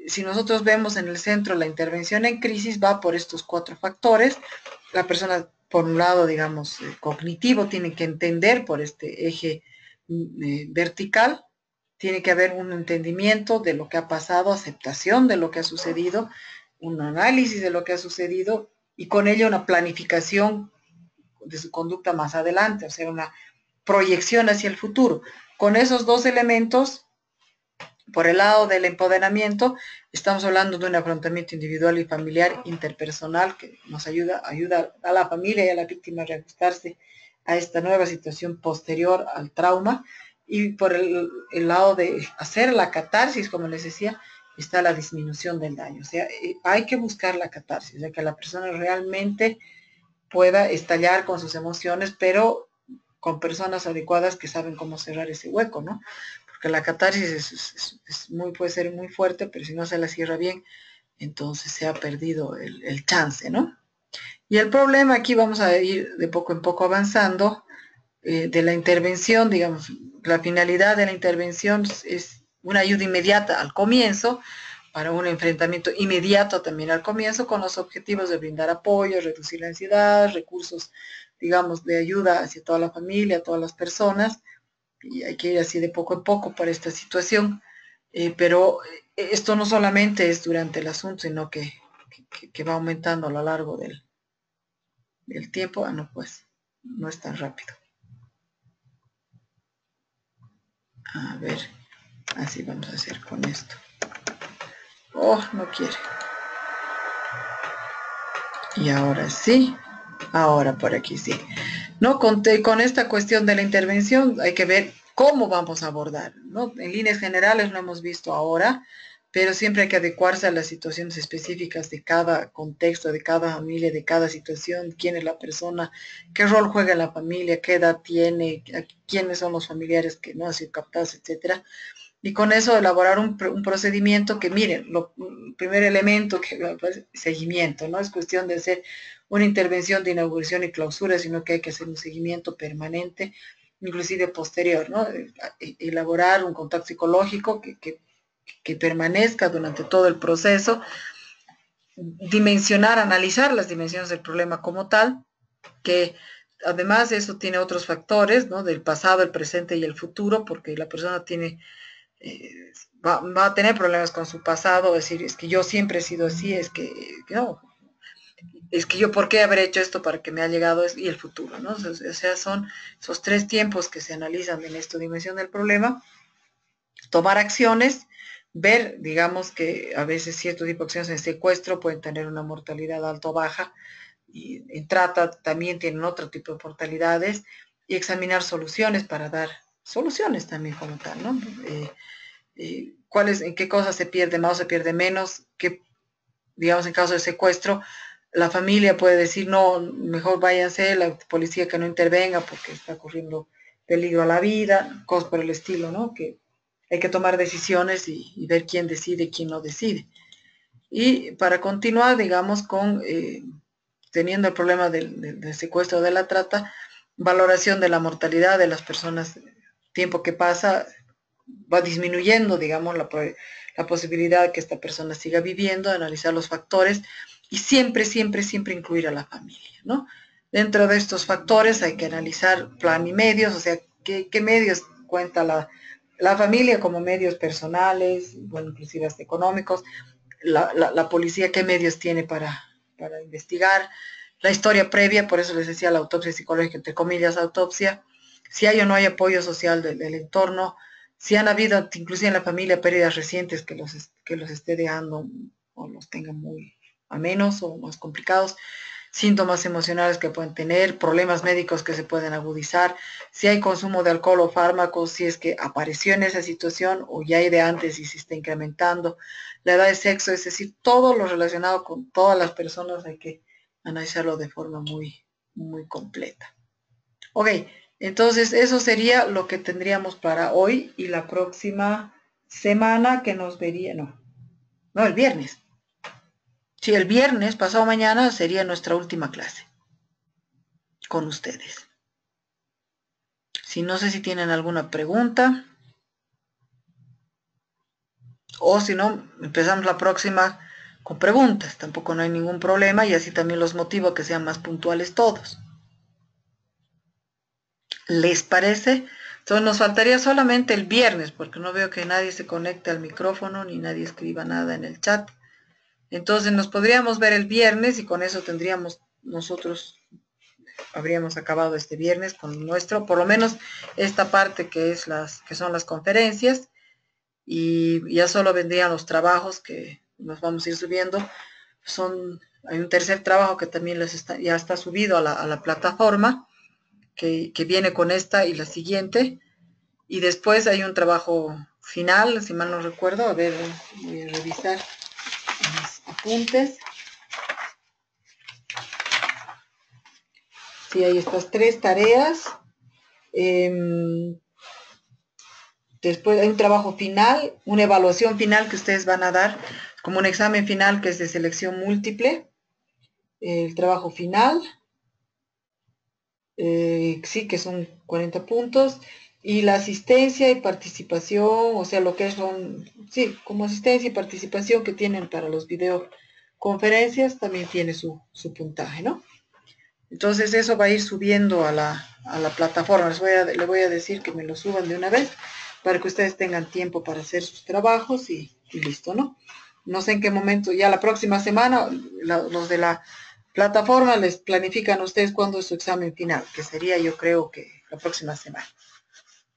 si nosotros vemos en el centro la intervención en crisis, va por estos 4 factores. La persona, por un lado, digamos, cognitivo, tiene que entender por este eje vertical, tiene que haber un entendimiento de lo que ha pasado, aceptación de lo que ha sucedido, un análisis de lo que ha sucedido y con ello una planificación de su conducta más adelante, o sea, una proyección hacia el futuro. Con esos 2 elementos, por el lado del empoderamiento, estamos hablando de un afrontamiento individual y familiar interpersonal que nos ayuda a la familia y a la víctima a reajustarse a esta nueva situación posterior al trauma. Y por el lado de hacer la catarsis, como les decía, está la disminución del daño. O sea, hay que buscar la catarsis, o sea, que la persona realmente pueda estallar con sus emociones, pero con personas adecuadas que saben cómo cerrar ese hueco, ¿no? Porque la catarsis puede ser muy fuerte, pero si no se la cierra bien, entonces se ha perdido el chance, ¿no? Y el problema aquí, vamos a ir de poco en poco avanzando, de la intervención, digamos, la finalidad de la intervención es una ayuda inmediata al comienzo, para un enfrentamiento inmediato también al comienzo, con los objetivos de brindar apoyo, reducir la ansiedad, recursos, digamos, de ayuda hacia toda la familia, a todas las personas, y hay que ir así de poco en poco para esta situación. Pero esto no solamente es durante el asunto, sino que va aumentando a lo largo del tiempo. Ah, no, pues, no es tan rápido. A ver, así vamos a hacer con esto. Oh, no quiere. Y ahora sí, ahora por aquí sí. No conté con esta cuestión de la intervención, hay que ver cómo vamos a abordar, ¿no? En líneas generales lo hemos visto ahora, pero siempre hay que adecuarse a las situaciones específicas de cada contexto, de cada familia, de cada situación, quién es la persona, qué rol juega en la familia, qué edad tiene, quiénes son los familiares que no han sido captados, etcétera. Y con eso elaborar un procedimiento que, miren, el primer elemento que pues, seguimiento, no es cuestión de hacer una intervención de inauguración y clausura, sino que hay que hacer un seguimiento permanente, inclusive posterior, ¿no? Elaborar un contacto psicológico que permanezca durante todo el proceso, dimensionar, analizar las dimensiones del problema como tal, que además eso tiene otros factores, ¿no? Del pasado, el presente y el futuro, porque la persona tiene va a tener problemas con su pasado, decir, es que yo siempre he sido así, es que no, es que yo por qué habré hecho esto para que me ha llegado y el futuro, ¿no? O sea, son esos tres tiempos que se analizan en esta dimensión del problema, tomar acciones, ver, digamos que a veces cierto tipo de acciones en secuestro pueden tener una mortalidad alta o baja, y en trata también tienen otro tipo de mortalidades, y examinar soluciones para dar soluciones también como tal, ¿no? En qué cosas se pierde más o se pierde menos, que digamos en caso de secuestro, la familia puede decir, no, mejor váyanse, la policía que no intervenga porque está corriendo peligro a la vida, cosas por el estilo, ¿no? Que hay que tomar decisiones y ver quién decide y quién no decide. Y para continuar, digamos, teniendo el problema del secuestro de la trata, valoración de la mortalidad de las personas, tiempo que pasa, va disminuyendo, digamos, la posibilidad de que esta persona siga viviendo, analizar los factores y siempre, siempre, siempre incluir a la familia, ¿no? Dentro de estos factores hay que analizar plan y medios, o sea, qué medios cuenta la familia como medios personales, bueno, inclusive hasta económicos, la policía qué medios tiene para investigar, la historia previa, por eso les decía la autopsia psicológica, entre comillas, autopsia, si hay o no hay apoyo social del entorno, si han habido, inclusive en la familia, pérdidas recientes que los esté dejando o los tengan muy a menos o más complicados, síntomas emocionales que pueden tener, problemas médicos que se pueden agudizar, si hay consumo de alcohol o fármacos, si es que apareció en esa situación o ya hay de antes y se está incrementando, la edad de sexo, es decir, todo lo relacionado con todas las personas hay que analizarlo de forma muy, muy completa. Ok, entonces eso sería lo que tendríamos para hoy y la próxima semana que nos vería, no, el viernes. Sí, el viernes, pasado mañana, sería nuestra última clase con ustedes. Si no sé si tienen alguna pregunta o si no, empezamos la próxima con preguntas. Tampoco no hay ningún problema y así también los motivo a que sean más puntuales todos. ¿Les parece? Entonces nos faltaría solamente el viernes porque no veo que nadie se conecte al micrófono ni nadie escriba nada en el chat. Entonces nos podríamos ver el viernes y con eso tendríamos nosotros habríamos acabado este viernes con nuestro, por lo menos esta parte que son las conferencias, y ya solo vendrían los trabajos que nos vamos a ir subiendo. Hay un tercer trabajo que también ya está subido a la plataforma, que viene con esta y la siguiente, y después hay un trabajo final, si mal no recuerdo, a ver, voy a revisar mis apuntes. Sí, hay estas tres tareas. Después hay un trabajo final, una evaluación final que ustedes van a dar, como un examen final que es de selección múltiple. El trabajo final, sí, que son 40 puntos. Y la asistencia y participación, o sea, lo que son, sí, como asistencia y participación que tienen para los videoconferencias, también tiene su puntaje, ¿no? Entonces eso va a ir subiendo a la plataforma. Le voy a decir que me lo suban de una vez para que ustedes tengan tiempo para hacer sus trabajos y listo, ¿no? No sé en qué momento, ya la próxima semana, los de la plataforma les planifican a ustedes cuándo es su examen final, que sería yo creo que la próxima semana,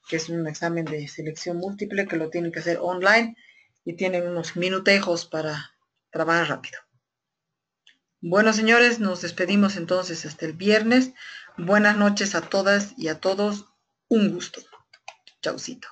que es un examen de selección múltiple que lo tienen que hacer online y tienen unos minutejos para trabajar rápido. Bueno, señores, nos despedimos entonces hasta el viernes. Buenas noches a todas y a todos. Un gusto. Chaucito.